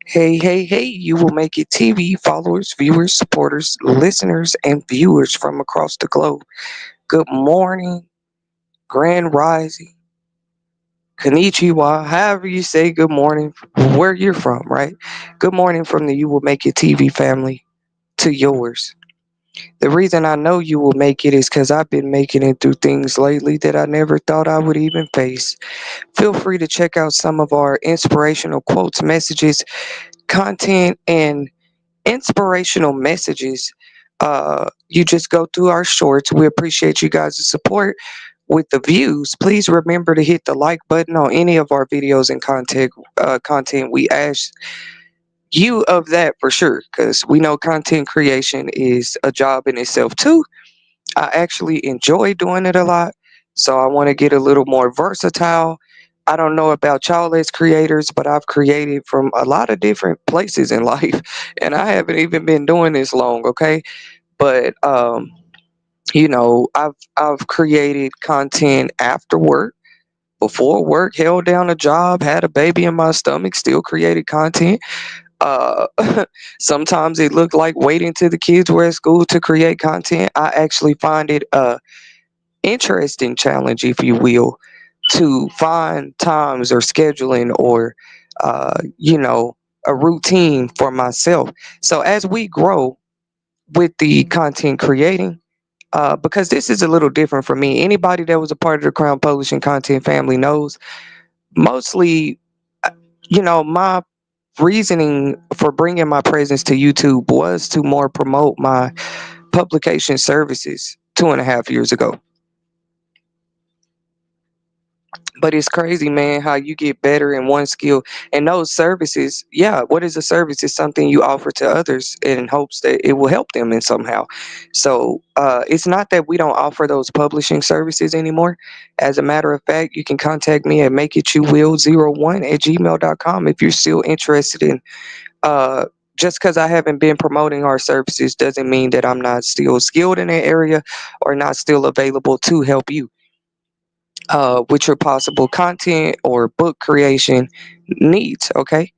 Hey, hey, hey, you will make it TV followers, viewers, supporters, listeners, and viewers from across the globe. Good morning, grand rising, konnichiwa, however you say good morning, where you're from, right? Good morning from the You Will Make It TV family to yours. The reason I know you will make it is because I've been making it through things lately that I never thought I would even face. Feel free to check out some of our inspirational quotes, messages, content, and inspirational messages. You just go through our shorts. We appreciate you guys' support with the views. Please remember to hit the like button on any of our videos and content. We ask you of that for sure, because we know content creation is a job in itself too. I actually enjoy doing it a lot, so I want to get a little more versatile. I don't know about y'all as creators, but I've created from a lot of different places in life, and I haven't even been doing this long, okay? But I've created content after work, before work, held down a job, had a baby in my stomach, still created content. Uh, Sometimes it looked like waiting till the kids were at school to create content. I actually find it interesting challenge, if you will, to find times or scheduling or, you know, a routine for myself. So as we grow with the content creating, because this is a little different for me. Anybody that was a part of the Crown Publishing content family knows mostly, uh, my reasoning for bringing my presence to YouTube was to more promote my publication services 2.5 years ago. But it's crazy, man, how you get better in one skill. And those services, yeah, what is a service? It's something you offer to others in hopes that it will help them in somehow. So it's not that we don't offer those publishing services anymore. As a matter of fact, you can contact me at makeityoui01@gmail.com if you're still interested in. Uh, just because I haven't been promoting our services doesn't mean that I'm not still skilled in that area or not still available to help you with your possible content or book creation needs. Okay,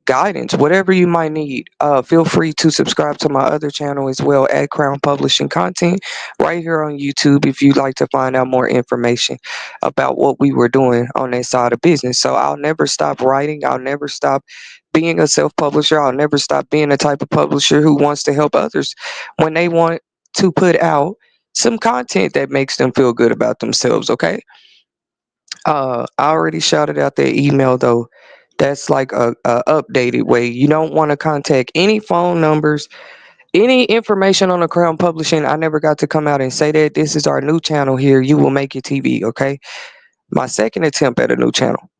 guidance, whatever you might need. Feel free to subscribe to my other channel as well at Crown Publishing Content right here on YouTube if you'd like to find out more information about what we were doing on that side of business. So I'll never stop writing. I'll never stop being a self-publisher. I'll never stop being the type of publisher who wants to help others when they want to put out some content that makes them feel good about themselves. Okay. I already shouted out their email though. That's like a updated way. You don't want to contact any phone numbers, any information on the Crown Publishing. I never got to come out and say that. This is our new channel here. You will make it TV. Okay, my second attempt at a new channel.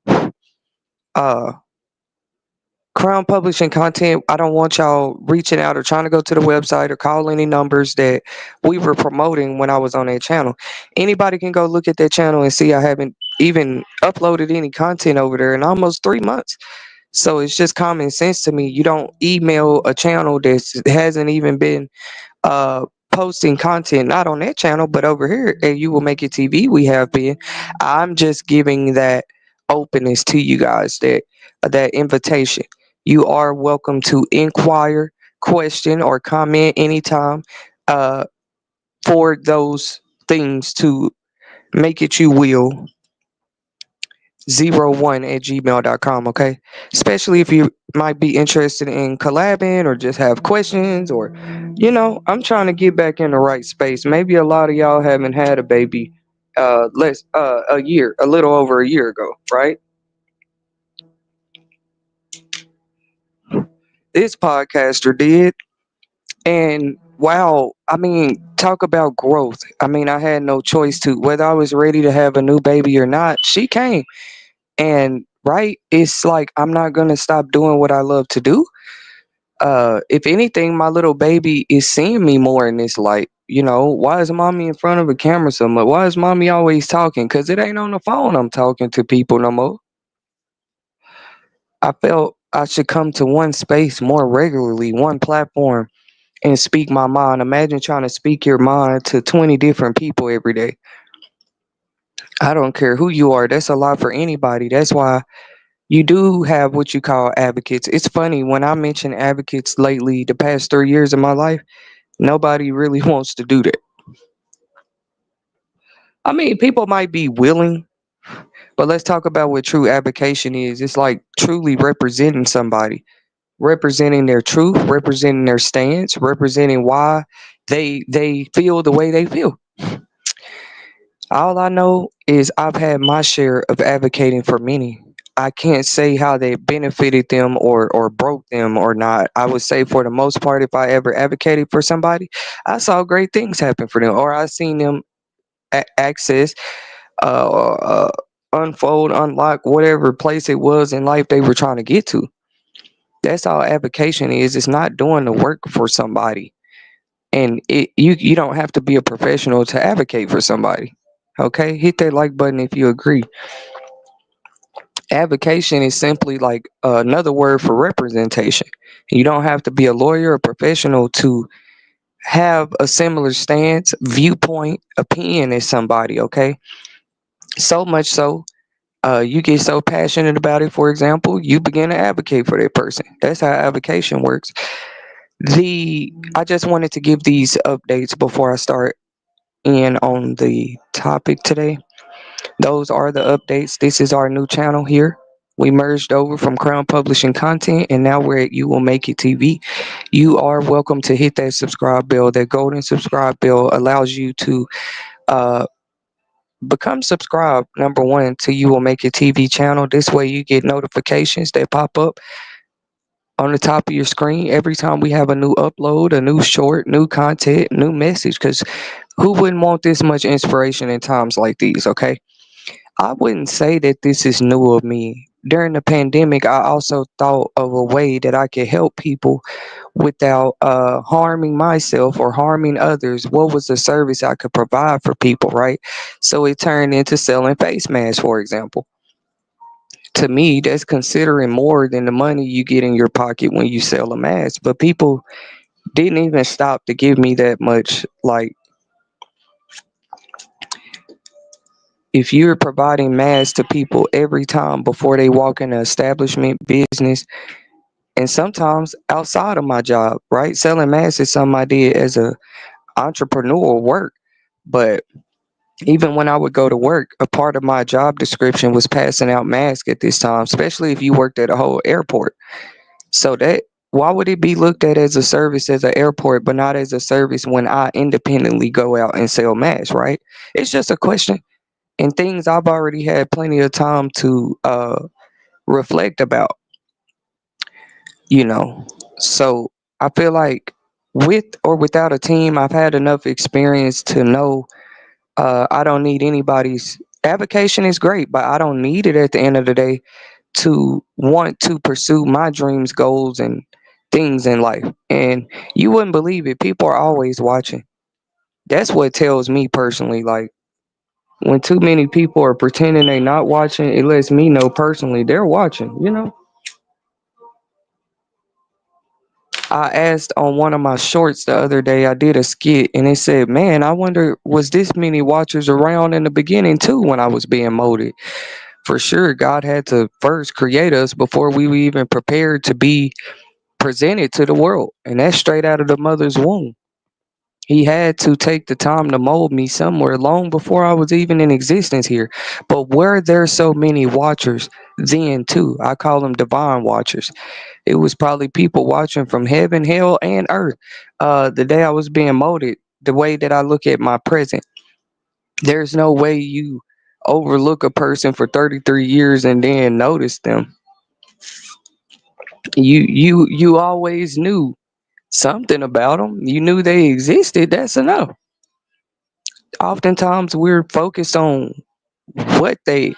Uh, Crown Publishing Content. I don't want y'all reaching out or trying to go to the website or call any numbers that we were promoting when I was on that channel. Anybody can go look at that channel and see I haven't even uploaded any content over there in almost 3 months. So it's just common sense to me. You don't email a channel that hasn't even been posting content, not on that channel, but over here at You Will Make It TV, we have been. I'm just giving that openness to you guys, that invitation. You are welcome to inquire, question, or comment anytime uh, for those things to make it you will 01@gmail.com. Okay, especially if you might be interested in collabing or just have questions, or I'm trying to get back in the right space. Maybe a lot of y'all haven't had a baby less a year, a little over a year ago, right? This podcaster did. And wow, I mean, talk about growth. I mean, I had no choice to whether I was ready to have a new baby or not. She came. And right, it's like I'm not gonna stop doing what I love to do. If anything, my little baby is seeing me more in this light. Why is mommy in front of a camera so much? Why is mommy always talking? Cause it ain't on the phone I'm talking to people no more. I felt I should come to one space more regularly, one platform, and speak my mind. Imagine trying to speak your mind to 20 different people every day. I don't care who you are. That's a lot for anybody. That's why you do have what you call advocates. It's funny when I mention advocates lately, the past 3 years of my life, nobody really wants to do that. I mean, people might be willing, but let's talk about what true advocation is. It's like truly representing somebody, representing their truth, representing their stance, representing why they feel the way they feel. All I know is I've had my share of advocating for many. I can't say how they benefited them or broke them or not. I would say for the most part, if I ever advocated for somebody, I saw great things happen for them, or I seen them access, uh, uh, unfold, unlock whatever place it was in life they were trying to get to. That's all advocation is. It's not doing the work for somebody, and you don't have to be a professional to advocate for somebody. Okay, hit that like button if you agree. Avocation is simply like another word for representation. You don't have to be a lawyer or professional to have a similar stance, viewpoint, opinion as somebody. Okay, so much so, you get so passionate about it. For example, you begin to advocate for that person. That's how avocation works. The I just wanted to give these updates before I start in on the topic today. Those are the updates. This is our new channel here. We merged over from Crown Publishing Content and now we're at You Will Make It TV. You are welcome to hit that subscribe bell. That golden subscribe bell allows you to uh, become subscribed, number one, to You Will Make It TV channel. This way you get notifications that pop up on the top of your screen every time we have a new upload, a new short, new content, new message. Because who wouldn't want this much inspiration in times like these, okay? I wouldn't say that this is new of me. During the pandemic, I also thought of a way that I could help people without harming myself or harming others. What was the service I could provide for people, right? So it turned into selling face masks, for example. To me, that's considering more than the money you get in your pocket when you sell a mask. But people didn't even stop to give me that much. Like, if you're providing masks to people every time before they walk in an establishment, business, and sometimes outside of my job, right? Selling masks is something I did as a entrepreneurial work. But even when I would go to work, a part of my job description was passing out masks at this time, especially if you worked at a whole airport. So that why would it be looked at as a service as an airport, but not as a service when I independently go out and sell masks, right? It's just a question and things I've already had plenty of time to reflect about, you know. So I feel like with or without a team, I've had enough experience to know I don't need anybody's avocation is great, but I don't need it at the end of the day to want to pursue my dreams, goals, and things in life. And you wouldn't believe it. People are always watching. That's what tells me personally, like when too many people are pretending they not watching, it lets me know personally they're watching, you know? I asked on one of my shorts the other day, I did a skit and it said, man, I wonder was this many watchers around in the beginning too when I was being molded? For sure, God had to first create us before we were even prepared to be presented to the world. And that's straight out of the mother's womb. He had to take the time to mold me somewhere long before I was even in existence here. But were there so many watchers then too? I call them divine watchers. It was probably people watching from heaven, hell, and earth. The day I was being molded, the way that I look at my present, there's no way you overlook a person for 33 years and then notice them. You always knew something about them. You knew they existed. That's enough. Oftentimes we're focused on what they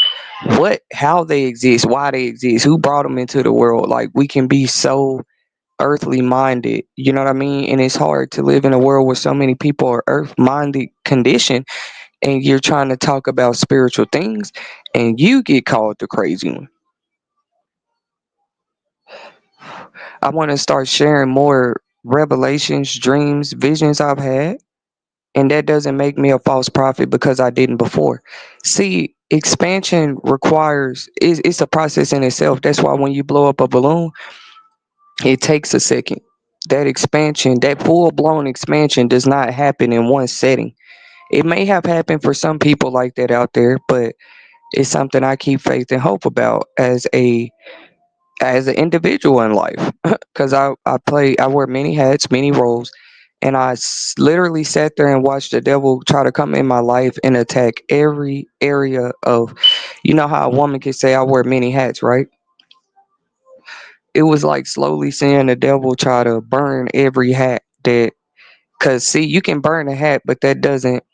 how they exist, why they exist, who brought them into the world. Like we can be so earthly minded, you know what I mean? And it's hard to live in a world where so many people are earth minded condition and you're trying to talk about spiritual things and you get called the crazy one. I want to start sharing more revelations, dreams, visions I've had, and that doesn't make me a false prophet because I didn't before. See, expansion requires it's a process in itself. That's why when you blow up a balloon, it takes a second. That expansion, that full blown expansion, does not happen in one setting. It may have happened for some people like that out there, but it's something I keep faith and hope about as an individual in life. Because I wear many hats, many roles, and literally sat there and watched the devil try to come in my life and attack every area of, you know how a woman can say I wear many hats, right? It was like slowly seeing the devil try to burn every hat that, because see, you can burn a hat, but that doesn't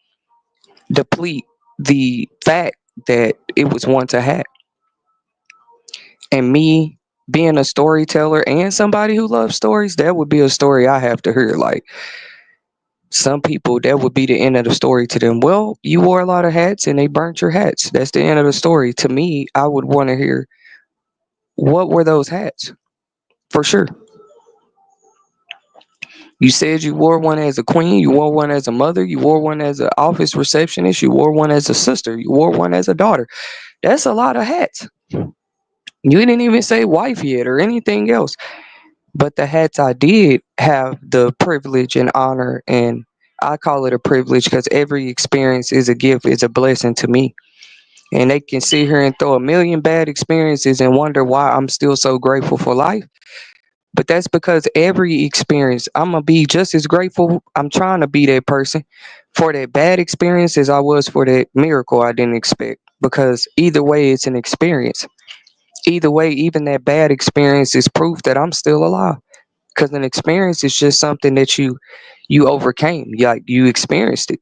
deplete the fact that it was once a hat. And me being a storyteller and somebody who loves stories, that would be a story I have to hear. Like some people, that would be the end of the story to them. Well, you wore a lot of hats and they burnt your hats. That's the end of the story. To me, I would want to hear, what were those hats? For sure. You said you wore one as a queen, you wore one as a mother, you wore one as an office receptionist, you wore one as a sister, you wore one as a daughter. That's a lot of hats. You didn't even say wife yet or anything else. But the hats I did have the privilege and honor, and I call it a privilege because every experience is a gift, is a blessing to me. And they can sit here and throw a million bad experiences and wonder why I'm still so grateful for life. But that's because every experience, I'm going to be just as grateful. I'm trying to be that person for that bad experience as I was for that miracle I didn't expect. Because either way, it's an experience. Either way, even that bad experience is proof that I'm still alive, because an experience is just something that you overcame, like you experienced it.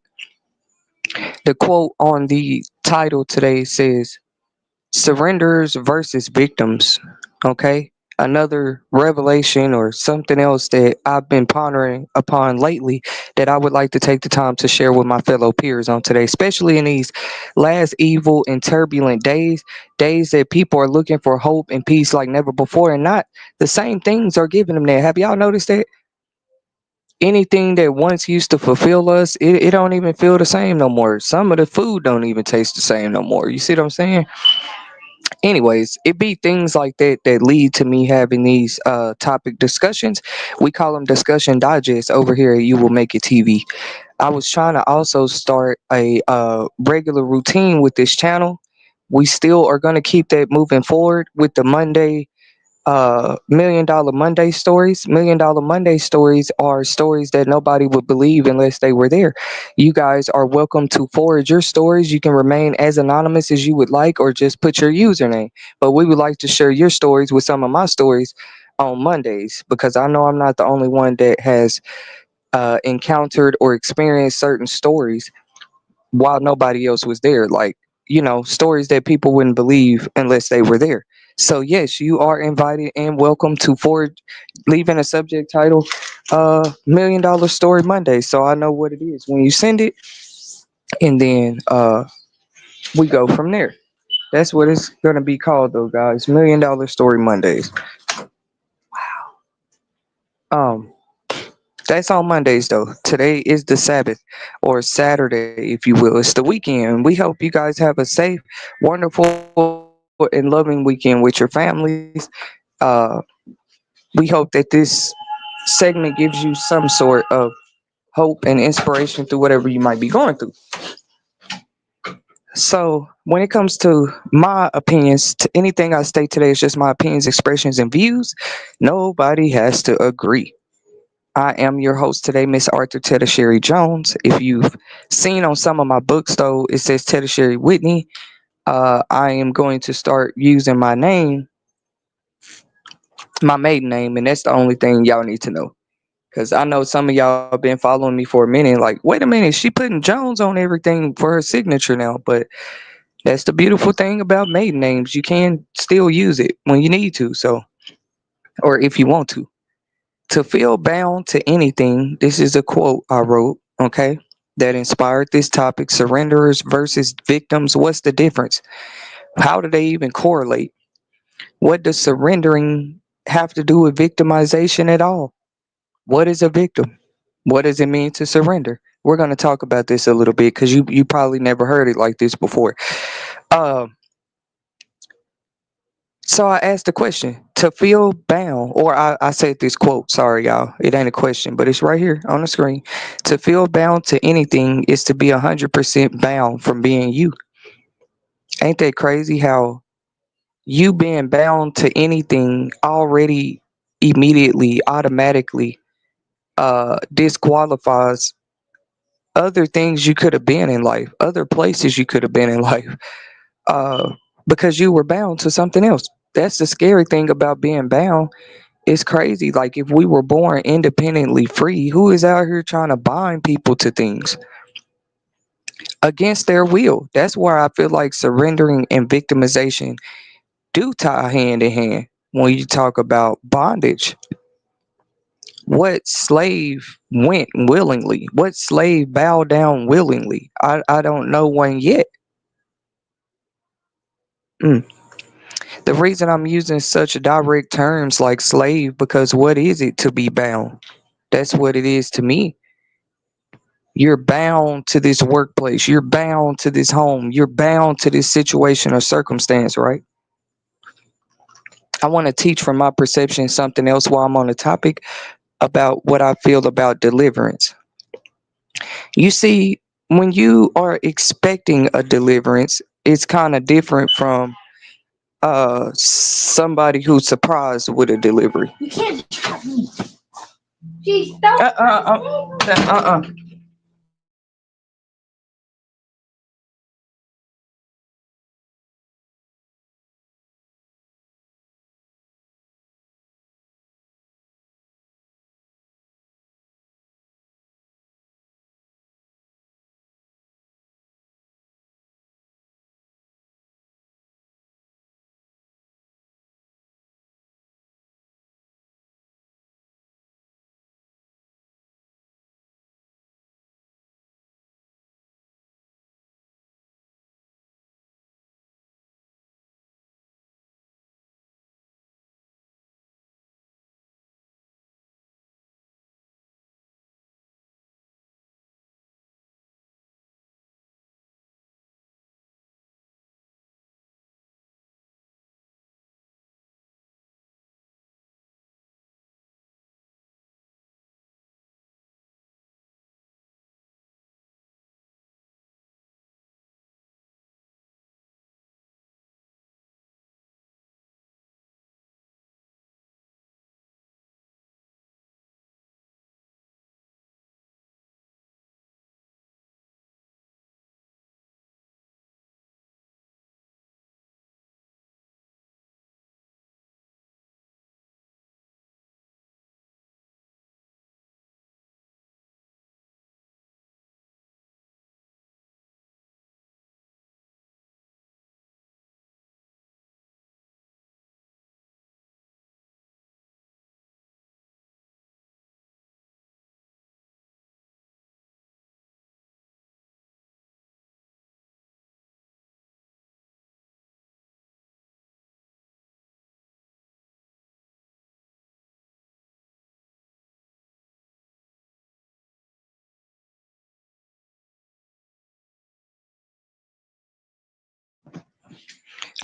The quote on the title today says surrenders versus victims. Okay, another revelation or something else that I've been pondering upon lately that I would like to take the time to share with my fellow peers on today, especially in these last evil and turbulent days, days that people are looking for hope and peace like never before, and not the same things are giving them that. Have y'all noticed that? Anything that once used to fulfill us, it don't even feel the same no more. Some of the food don't even taste the same no more. You see what I'm saying? Anyways, it be things like that that lead to me having these topic discussions. We call them discussion digest over here at You Will Make It TV. I was trying to also start a regular routine with this channel. We still are going to keep that moving forward with the Monday $1 million Monday stories. $1 million Monday stories are stories that nobody would believe unless they were there. You guys are welcome to forward your stories. You can remain as anonymous as you would like, or just put your username. But we would like to share your stories with some of my stories on Mondays, because I know I'm not the only one that has encountered or experienced certain stories while nobody else was there. Like, stories that people wouldn't believe unless they were there. So, yes, you are invited and welcome to forward, leaving a subject title, $1 million Story Monday. So I know what it is when you send it, and then we go from there. That's what it's going to be called, though, guys. $1 million Story Mondays. Um, That's on Mondays, though. Today is the Sabbath, or Saturday, if you will. It's the weekend. We hope you guys have a safe, wonderful, and loving weekend with your families. Uh, we hope that this segment gives you some sort of hope and inspiration through whatever you might be going through. So, when it comes to my opinions, to anything I state today is just my opinions, expressions, and views. Nobody has to agree. I am your host today, Miss Arthur Tetasheri Jones. If you've seen on some of my books, though, it says Tetasheri Whitney. I am going to start using my name, my maiden name, and that's the only thing y'all need to know. Because I know some of y'all been following me for a minute, like, wait a minute, she putting Jones on everything for her signature now. But that's the beautiful thing about maiden names. You can still use it when you need to, so, or if you want to. To feel bound to anything, this is a quote I wrote, okay, that inspired this topic: surrenderers versus victims. What's the difference? How do they even correlate? What does surrendering have to do with victimization at all? What is a victim? What does it mean to surrender? We're going to talk about this a little bit because you probably never heard it like this before. Um, so I asked the question to feel bound, or I said this quote. Sorry, y'all. It ain't a question, but it's right here on the screen. To feel bound to anything is to be 100% bound from being you. Ain't that crazy how you being bound to anything already immediately, automatically disqualifies other things you could have been in life, other places you could have been in life, uh, because you were bound to something else. That's the scary thing about being bound. It's crazy. Like if we were born independently free, who is out here trying to bind people to things against their will? That's where I feel like surrendering and victimization do tie hand in hand when you talk about bondage. What slave went willingly? What slave bowed down willingly? I don't know one yet. Mm. The reason I'm using such direct terms like slave because what is it to be bound? That's what it is to me. You're bound to this workplace. You're bound to this home. You're bound to this situation or circumstance, right? I want to teach from my perception something else while I'm on the topic about what I feel about deliverance. You see, when you are expecting a deliverance, it's kind of different from somebody who's surprised with a delivery. You can't distract me. Jeez, uh.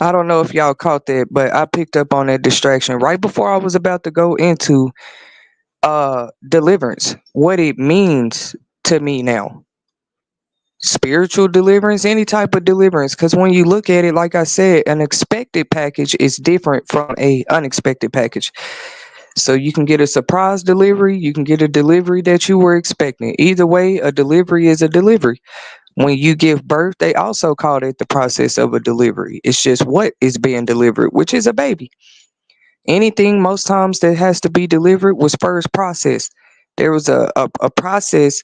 I don't know if y'all caught that, but I picked up on that distraction right before I was about to go into deliverance. What it means to me now. Spiritual deliverance, any type of deliverance, because when you look at it, like I said, an expected package is different from a unexpected package. So you can get a surprise delivery, you can get a delivery that you were expecting. Either way, a delivery is a delivery. When you give birth, they also call it the process of a delivery. It's just what is being delivered, which is a baby. Anything most times that has to be delivered was first processed. There was a process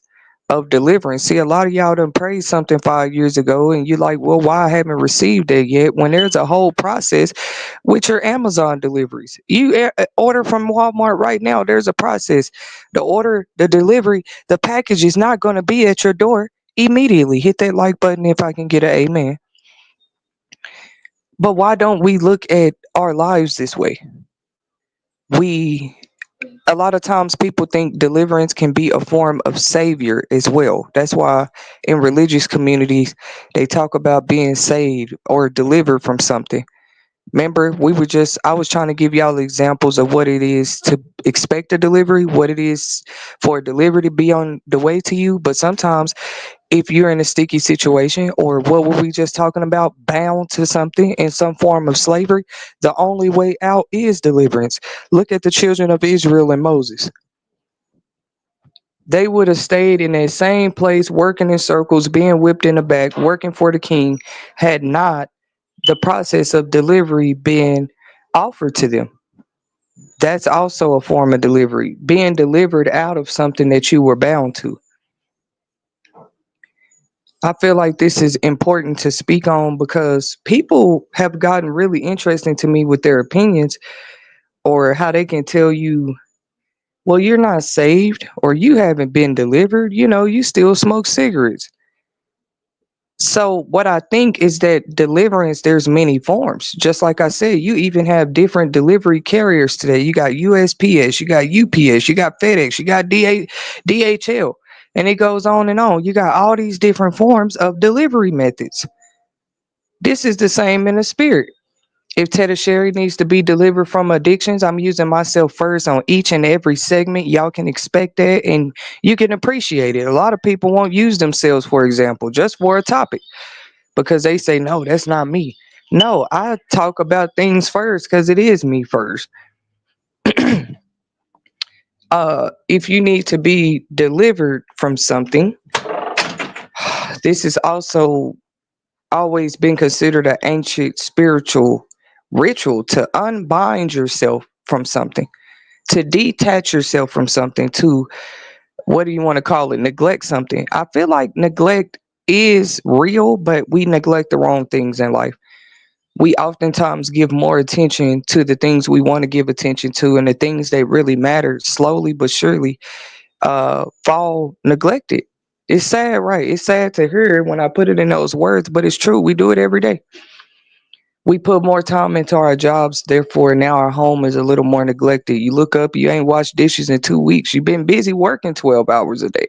of deliverance. See, a lot of y'all done prayed something 5 years ago, and you're like, well, why I haven't received it yet? When there's a whole process with your Amazon deliveries. You order from Walmart right now, there's a process. The order, the delivery, the package is not going to be at your door immediately. Hit that like button if I can get an amen. But why don't we look at our lives this way? We A lot of times people think deliverance can be a form of savior as well. That's why in religious communities they talk about being saved or delivered from something. Remember, I was trying to give y'all examples of what it is to expect a delivery, what it is for a delivery to be on the way to you. But sometimes if you're in a sticky situation, or what were we just talking about, bound to something in some form of slavery, the only way out is deliverance. Look at the children of Israel and Moses. They would have stayed in that same place, working in circles, being whipped in the back, working for the king, had not the process of delivery been offered to them. That's also a form of delivery, being delivered out of something that you were bound to. I feel like this is important to speak on because people have gotten really interesting to me with their opinions, or how they can tell you, well, you're not saved or you haven't been delivered. You still smoke cigarettes. So what I think is that deliverance, there's many forms. Just like I said, you even have different delivery carriers today. You got USPS, you got UPS, you got FedEx, you got DHL, and it goes on and on. You got all these different forms of delivery methods. This is the same in the spirit. If Tetasheri needs to be delivered from addictions, I'm using myself first on each and every segment. Y'all can expect that and you can appreciate it. A lot of people won't use themselves, for example, just for a topic because they say, no, that's not me. No, I talk about things first because it is me first. If you need to be delivered from something, this has also always been considered an ancient spiritual ritual to unbind yourself from something, to detach yourself from something, to, what do you want to call it, neglect something. I feel like neglect is real, but we neglect the wrong things in life. We oftentimes give more attention to the things we want to give attention to, and the things that really matter slowly but surely fall neglected. It's sad, right? It's sad to hear when I put it in those words, but it's true. We do it every day. We put more time into our jobs, therefore now our home is a little more neglected. You look up, you ain't washed dishes in 2 weeks. You've been busy working 12 hours a day.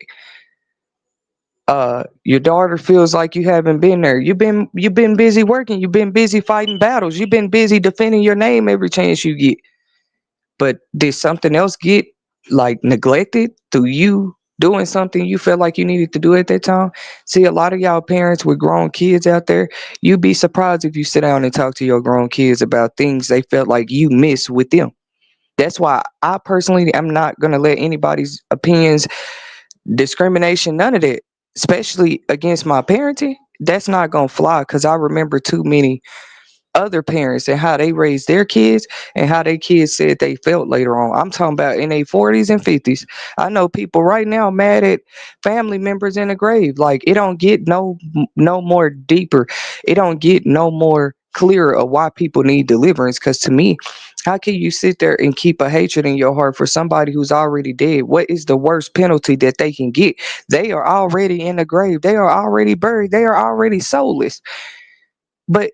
Your daughter feels like you haven't been there. You've been busy working, you've been busy fighting battles, you've been busy defending your name every chance you get. But did something else get like neglected through you doing something you felt like you needed to do at that time? See, a lot of y'all parents with grown kids out there, you'd be surprised if you sit down and talk to your grown kids about things they felt like you missed with them. That's why I personally am not gonna let anybody's opinions, discrimination, none of that, especially against my parenting. That's not gonna fly because I remember too many other parents and how they raised their kids and how their kids said they felt later on. I'm talking about in their 40s and 50s. I know people right now mad at family members in the grave. Like, it don't get no more deeper. It don't get no more clearer of why people need deliverance. Because to me, how can you sit there and keep a hatred in your heart for somebody who's already dead? What is the worst penalty that they can get? They are already in the grave. They are already buried. They are already soulless. But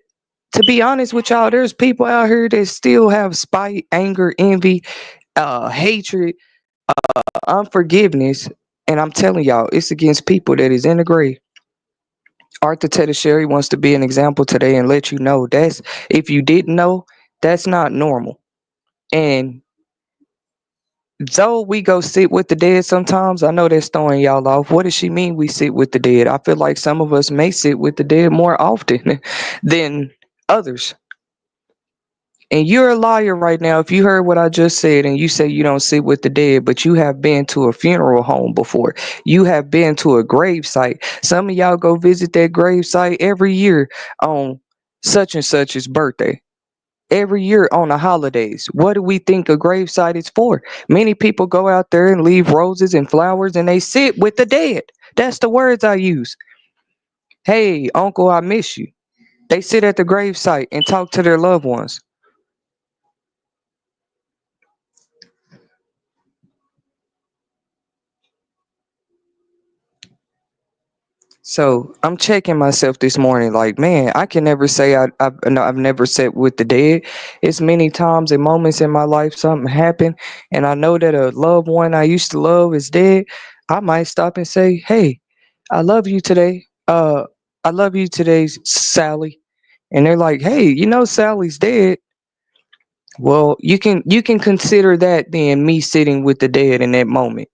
to be honest with y'all, there's people out here that still have spite, anger, envy, hatred, unforgiveness. And I'm telling y'all, it's against people that is in the grave. Arthur Tetasheri wants to be an example today and let you know, that's, if you didn't know, that's not normal. And though we go sit with the dead sometimes, I know that's throwing y'all off. What does she mean we sit with the dead? I feel like some of us may sit with the dead more often than others. And you're a liar right now if you heard what I just said and you say you don't sit with the dead, but you have been to a funeral home before. You have been to a grave site. Some of y'all go visit that grave site every year on such and such's birthday. Every year on the holidays. What do we think a grave site is for? Many people go out there and leave roses and flowers and they sit with the dead. That's the words I use. Hey, uncle, I miss you. They sit at the grave site and talk to their loved ones. So I'm checking myself this morning, like, man, I can never say no, I've never sat with the dead. It's many times and moments in my life something happened, and I know that a loved one I used to love is dead. I might stop and say, "Hey, I love you today. I love you today, Sally." And they're like, "Hey, Sally's dead." Well, you can consider that then me sitting with the dead in that moment.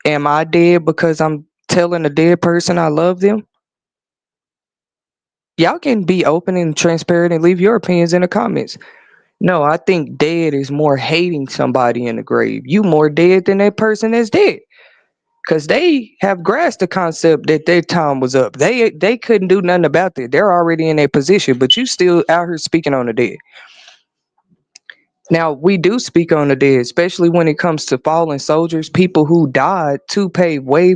Am I dead because I'm telling a dead person I love them? Y'all can be open and transparent and leave your opinions in the comments. No, I think dead is more hating somebody in the grave. You more dead than that person that's dead. Cause they have grasped the concept that their time was up. They couldn't do nothing about it. They're already in that position, but you still out here speaking on the dead. Now we do speak on the dead, especially when it comes to fallen soldiers, people who died to pave way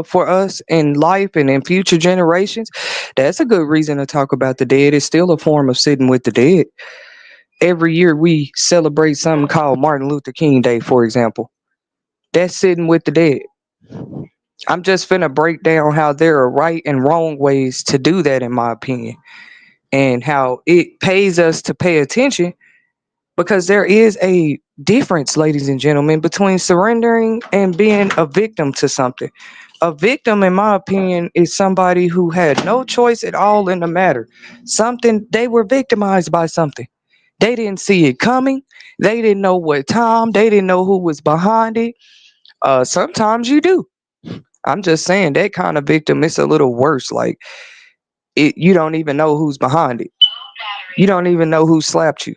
for us in life and in future generations. That's a good reason to talk about the dead. It's still a form of sitting with the dead. Every year we celebrate something called Martin Luther King Day, for example. That's sitting with the dead. I'm just finna break down how there are right and wrong ways to do that, in my opinion, and how it pays us to pay attention because there is a difference, ladies and gentlemen, between surrendering and being a victim to something. A victim, in my opinion, is somebody who had no choice at all in the matter. Something they were victimized by something. They didn't see it coming. They didn't know what time. They didn't know who was behind it. Sometimes you do. I'm just saying that kind of victim is a little worse. Like you don't even know who's behind it. You don't even know who slapped you.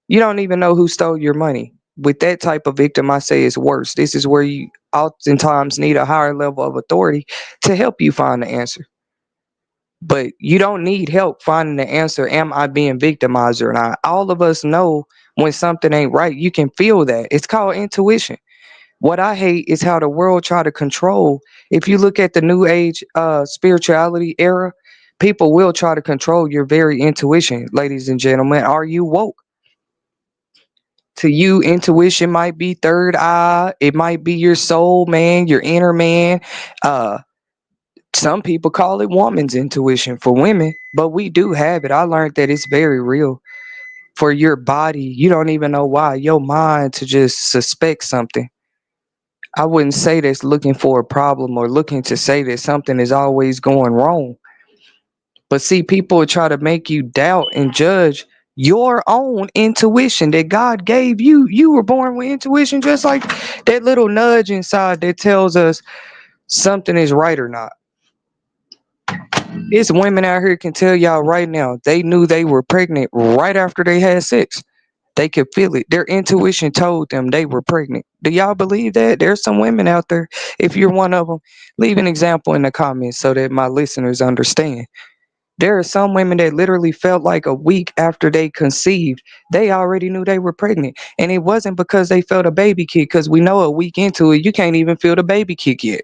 You don't even know who stole your money. With that type of victim, I say it's worse. This is where you oftentimes need a higher level of authority to help you find the answer. But you don't need help finding the answer. Am I being victimized or not? All of us know when something ain't right. You can feel that. It's called intuition. What I hate is how the world try to control. If you look at the new age spirituality era, people will try to control your very intuition, ladies and gentlemen. Are you woke? To you, intuition might be third eye. It might be your soul, man, your inner man. Uh, some people call it woman's intuition for women, but we do have it. I learned that it's very real for your body. You don't even know why. Your mind to just suspect something. I wouldn't say that's looking for a problem or looking to say that something is always going wrong. But see, people try to make you doubt and judge your own intuition that God gave you. You were born with intuition, just like that little nudge inside that tells us something is right or not. It's women out here can tell y'all right now they knew they were pregnant right after they had sex. They could feel it. Their intuition told them they were pregnant. Do y'all believe that? There's some women out there. If you're one of them, leave an example in the comments so that my listeners understand. There are some women that literally felt like a week after they conceived, they already knew they were pregnant. And it wasn't because they felt a baby kick, because we know a week into it, you can't even feel the baby kick yet.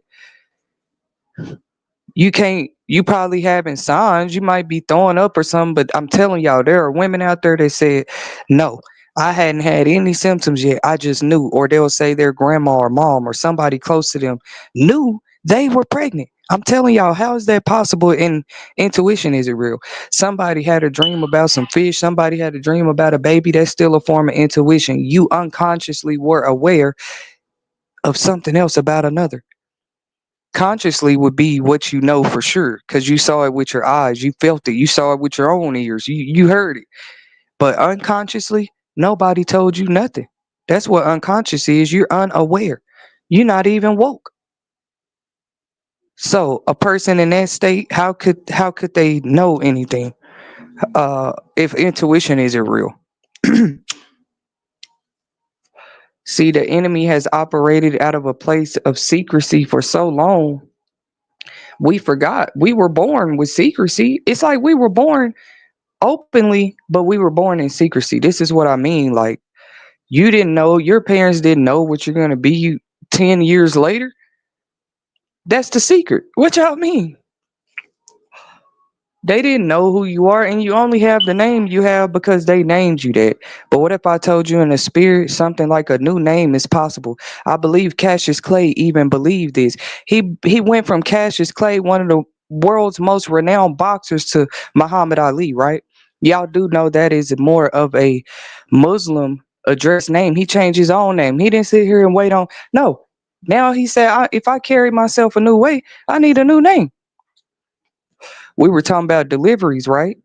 You can't, you probably having signs, you might be throwing up or something, but I'm telling y'all, there are women out there that said, no, I hadn't had any symptoms yet. I just knew. Or they'll say their grandma or mom or somebody close to them knew they were pregnant. I'm telling y'all, how is that possible? In intuition, is it real? Somebody had a dream about some fish. Somebody had a dream about a baby. That's still a form of intuition. You unconsciously were aware of something else about another. Consciously would be what you know for sure because you saw it with your eyes, you felt it, you saw it with your own ears, you heard it. But unconsciously, nobody told you nothing. That's what unconscious is. You're unaware. You're not even woke. So a person in that state, how could they know anything if intuition isn't real? See, the enemy has operated out of a place of secrecy for so long. We forgot we were born with secrecy. It's like we were born openly, but we were born in secrecy. This is what I mean. Like, you didn't know, your parents didn't know what you're going to be 10 years later. That's the secret. What y'all mean? They didn't know who you are, and you only have the name you have because they named you that. But what if I told you in the spirit something like a new name is possible? I believe Cassius Clay even believed this. He went from Cassius Clay, one of the world's most renowned boxers, to Muhammad Ali, right? Y'all do know that is more of a Muslim address name. He changed his own name. He didn't sit here and wait on. No. Now he said, if I carry myself a new way, I need a new name. We were talking about deliveries, right?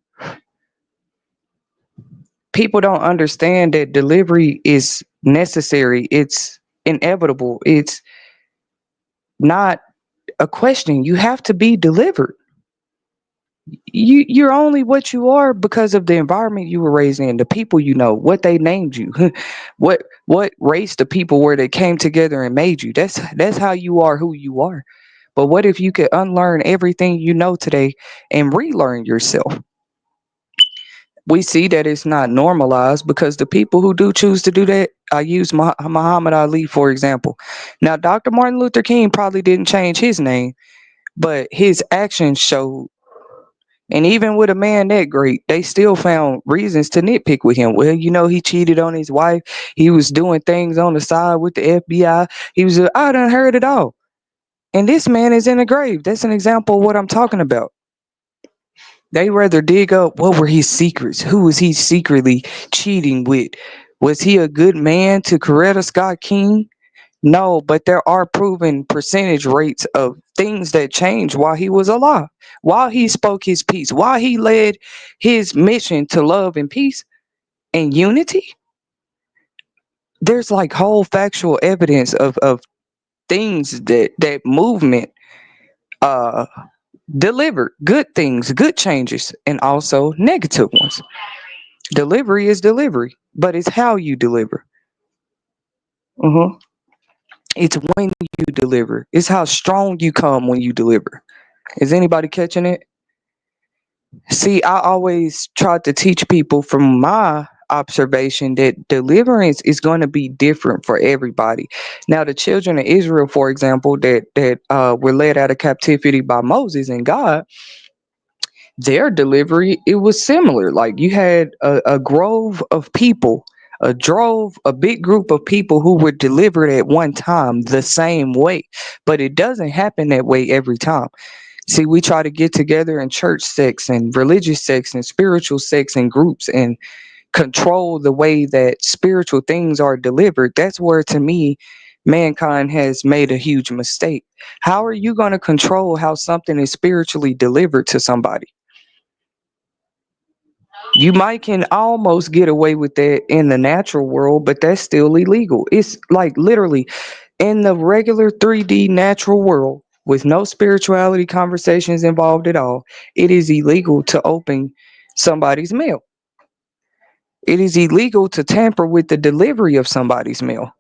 People don't understand that delivery is necessary. It's inevitable. It's not a question. You have to be delivered. You're only what you are because of the environment you were raised in, the people you know, what they named you, what race the people were that came together and made you. That's how you are who you are. But what if you could unlearn everything you know today and relearn yourself? We see that it's not normalized because the people who do choose to do that, I use Muhammad Ali for example. Now, Dr. Martin Luther King probably didn't change his name, but his actions showed. And even with a man that great, they still found reasons to nitpick with him. Well, he cheated on his wife. He was doing things on the side with the FBI. I done heard it all. And this man is in the grave. That's an example of what I'm talking about. They rather dig up what were his secrets. Who was he secretly cheating with? Was he a good man to Coretta Scott King? No, but there are proven percentage rates of things that changed while he was alive, while he spoke his peace, while he led his mission to love and peace and unity. There's like whole factual evidence of things that movement uh delivered, good things, good changes, and also negative ones. Delivery is delivery, but it's how you deliver. uh It's when you deliver. It's how strong you come when you deliver. Is anybody catching it? See, I always try to teach people from my observation that deliverance is going to be different for everybody. Now, the children of Israel, for example, that were led out of captivity by Moses and God, their delivery, it was similar. Like you had a grove of people, a big group of people who were delivered at one time the same way, but it doesn't happen that way every time. See, we try to get together in church sects and religious sects and spiritual sects and groups and control the way that spiritual things are delivered. That's where, to me, mankind has made a huge mistake. How are you going to control how something is spiritually delivered to somebody? You might can almost get away with that in the natural world, but that's still illegal. It's like literally in the regular 3D natural world with no spirituality conversations involved at all. It is illegal to open somebody's mail. It is illegal to tamper with the delivery of somebody's mail.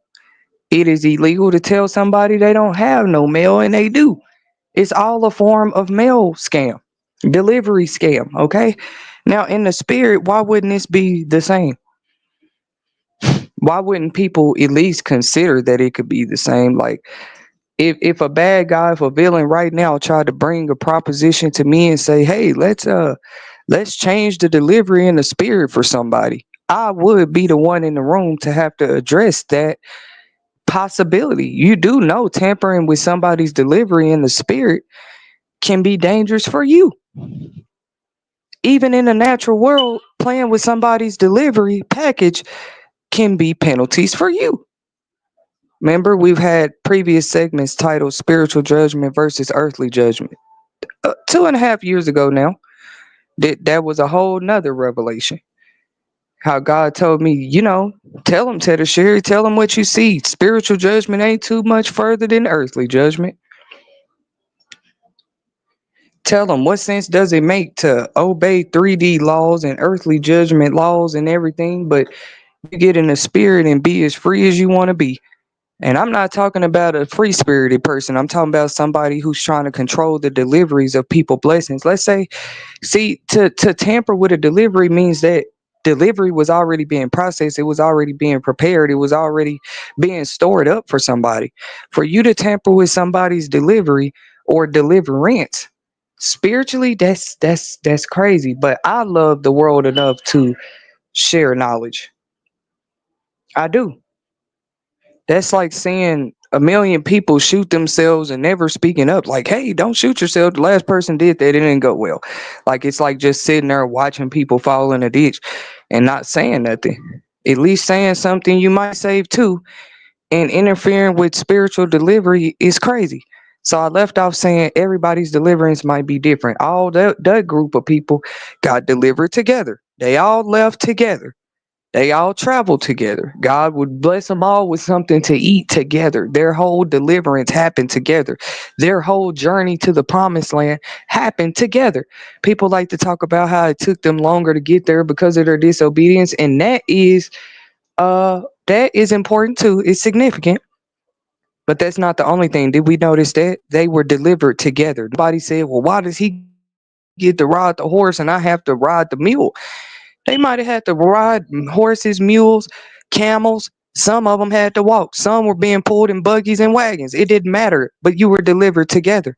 It is illegal to tell somebody they don't have no mail and they do. It's all a form of mail scam, delivery scam. Okay. Now, in the spirit, why wouldn't this be the same? Why wouldn't people at least consider that it could be the same? Like, if a bad guy, if a villain right now tried to bring a proposition to me and say, "Hey, let's change the delivery in the spirit for somebody," I would be the one in the room to have to address that possibility. You do know tampering with somebody's delivery in the spirit can be dangerous for you. Even in the natural world, playing with somebody's delivery package can be penalties for you. Remember, we've had previous segments titled Spiritual Judgment versus Earthly Judgment. 2.5 years ago now, that was a whole nother revelation. How God told me, tell him, Tetasheri, tell him what you see. Spiritual judgment ain't too much further than earthly judgment. Tell them, what sense does it make to obey 3D laws and earthly judgment laws and everything, but you get in the spirit and be as free as you want to be? And I'm not talking about a free spirited person. I'm talking about somebody who's trying to control the deliveries of people blessings. Let's say, see, to tamper with a delivery means that delivery was already being processed. It was already being prepared. It was already being stored up for somebody. For you to tamper with somebody's delivery or deliverance, Spiritually, that's crazy. But I love the world enough to share knowledge. I do. That's like seeing a million people shoot themselves and never speaking up. Like, hey, don't shoot yourself. The last person did that. It didn't go well. Like, it's like just sitting there watching people fall in a ditch and not saying nothing. At least saying something you might save too. And interfering with spiritual delivery is crazy. So I left off saying everybody's deliverance might be different. All that group of people got delivered together. They all left together. They all traveled together. God would bless them all with something to eat together. Their whole deliverance happened together. Their whole journey to the promised land happened together. People like to talk about how it took them longer to get there because of their disobedience, and that is important too. It's significant. But that's not the only thing. Did we notice that they were delivered together? Nobody said, well, why does he get to ride the horse and I have to ride the mule? They might have had to ride horses, mules, camels. Some of them had to walk. Some were being pulled in buggies and wagons. It didn't matter, but you were delivered together.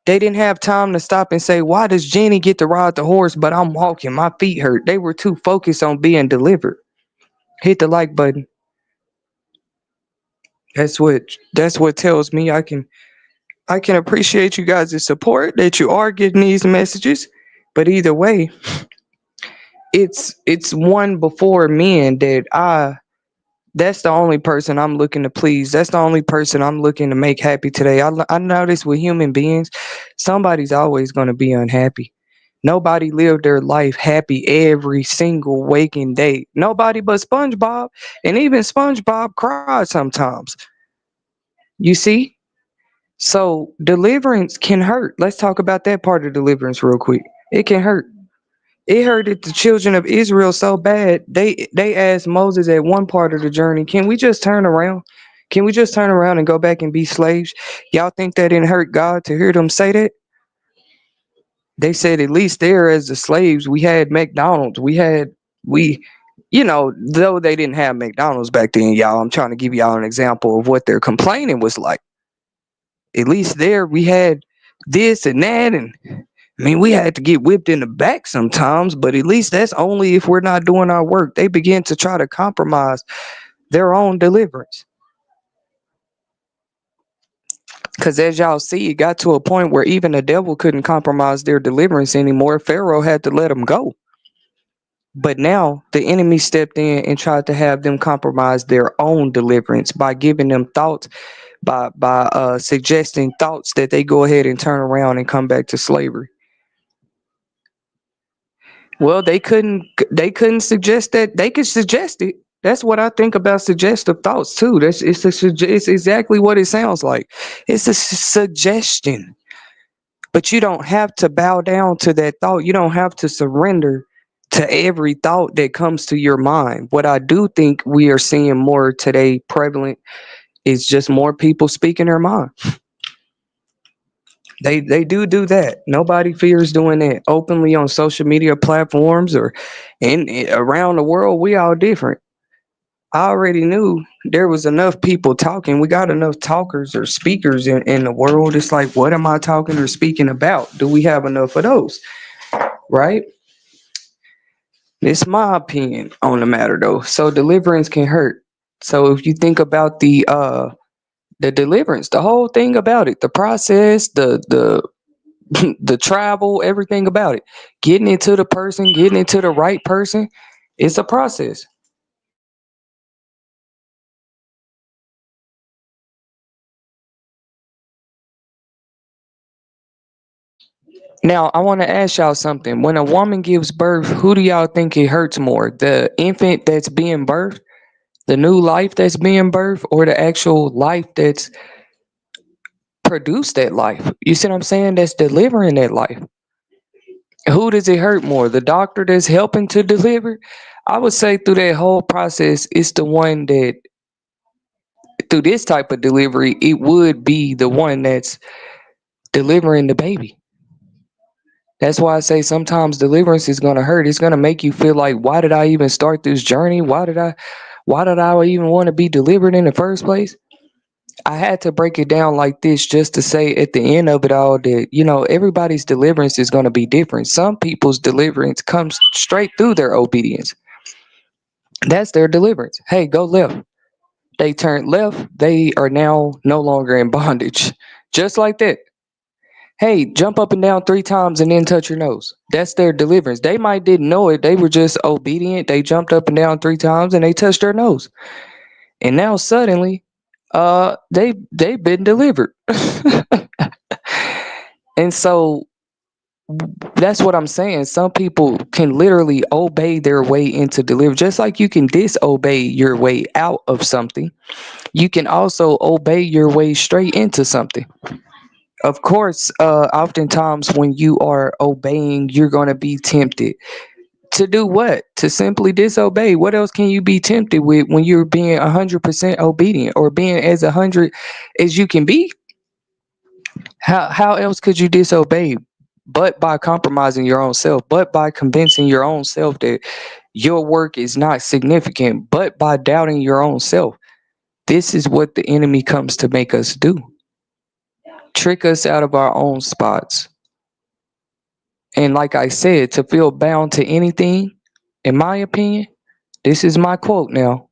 They didn't have time to stop and say, why does Jenny get to ride the horse, but I'm walking? My feet hurt. They were too focused on being delivered. Hit the like button. That's what tells me I can appreciate you guys' support that you are getting these messages. But either way, it's one before men that that's the only person I'm looking to please. That's the only person I'm looking to make happy today. I notice with human beings, somebody's always going to be unhappy. Nobody lived their life happy every single waking day. Nobody but SpongeBob. And even SpongeBob cried sometimes. You see? So deliverance can hurt. Let's talk about that part of deliverance real quick. It can hurt. It hurted the children of Israel so bad. They asked Moses at one part of the journey, "Can we just turn around? Can we just turn around and go back and be slaves?" Y'all think that didn't hurt God to hear them say that? They said at least there as the slaves we had McDonald's. We though they didn't have McDonald's back then, y'all. I'm trying to give y'all an example of what their complaining was like. At least there we had this and that, and I mean we had to get whipped in the back sometimes, but at least that's only if we're not doing our work. They begin to try to compromise their own deliverance. Because as y'all see, it got to a point where even the devil couldn't compromise their deliverance anymore. Pharaoh had to let them go. But now the enemy stepped in and tried to have them compromise their own deliverance by giving them thoughts, by suggesting thoughts that they go ahead and turn around and come back to slavery. Well, they couldn't suggest that. They could suggest it. That's what I think about suggestive thoughts too. It's exactly what it sounds like. It's a suggestion. But you don't have to bow down to that thought. You don't have to surrender to every thought that comes to your mind. What I do think we are seeing more today prevalent is just more people speaking their mind. They do that. Nobody fears doing that openly on social media platforms or around the world. We all different. I already knew there was enough people talking. We got enough talkers or speakers in the world. It's like, what am I talking or speaking about? Do we have enough of those? Right? It's my opinion on the matter though. So deliverance can hurt. So if you think about the deliverance, the whole thing about it, the process, the the travel, everything about it, getting into the person, getting into the right person, it's a process. Now, I want to ask y'all something. When a woman gives birth, who do y'all think it hurts more? The infant that's being birthed, the new life that's being birthed, or the actual life that's produced that life? You see what I'm saying? That's delivering that life. Who does it hurt more? The doctor that's helping to deliver? I would say through that whole process, it's the one that, through this type of delivery, it would be the one that's delivering the baby. That's why I say sometimes deliverance is gonna hurt. It's gonna make you feel like, why did I even start this journey? Why did I even want to be delivered in the first place? I had to break it down like this just to say at the end of it all that, everybody's deliverance is going to be different. Some people's deliverance comes straight through their obedience. That's their deliverance. Hey, go left. They turn left. They are now no longer in bondage. Just like that. Hey, jump up and down 3 times and then touch your nose. That's their deliverance. They might didn't know it. They were just obedient. They jumped up and down 3 times and they touched their nose. And now suddenly, they've been delivered. And so that's what I'm saying. Some people can literally obey their way into deliverance, just like you can disobey your way out of something. You can also obey your way straight into something. Of course, oftentimes when you are obeying, you're going to be tempted to do what? To simply disobey. What else can you be tempted with when you're being 100% obedient or being as 100 as you can be? How else could you disobey? But by compromising your own self, but by convincing your own self that your work is not significant, but by doubting your own self. This is what the enemy comes to make us do: trick us out of our own spots. And like I said, to feel bound to anything, in my opinion, this is my quote now,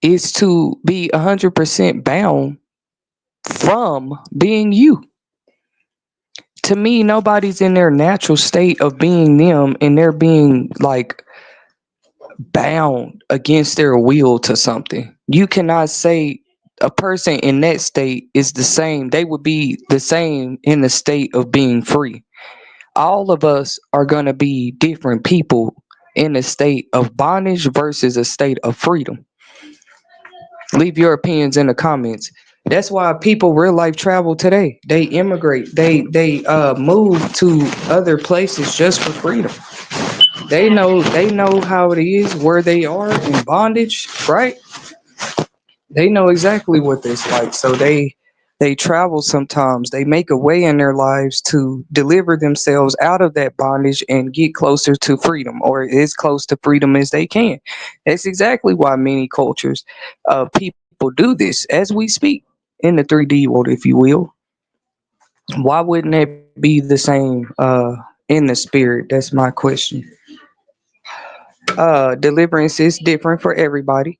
is to be 100% bound from being you. To me, nobody's in their natural state of being them and they're being like bound against their will to something. You cannot say a person in that state is the same. They would be the same in the state of being free. All of us are going to be different people in a state of bondage versus a state of freedom. Leave your opinions in the comments. That's why people real life travel today. They immigrate. They move to other places just for freedom. They know how it is where they are in bondage, right? They know exactly what it's like. So they travel sometimes. They make a way in their lives to deliver themselves out of that bondage and get closer to freedom or as close to freedom as they can. That's exactly why many cultures people do this as we speak in the 3D world, if you will. Why wouldn't it be the same in the spirit? That's my question. Deliverance is different for everybody.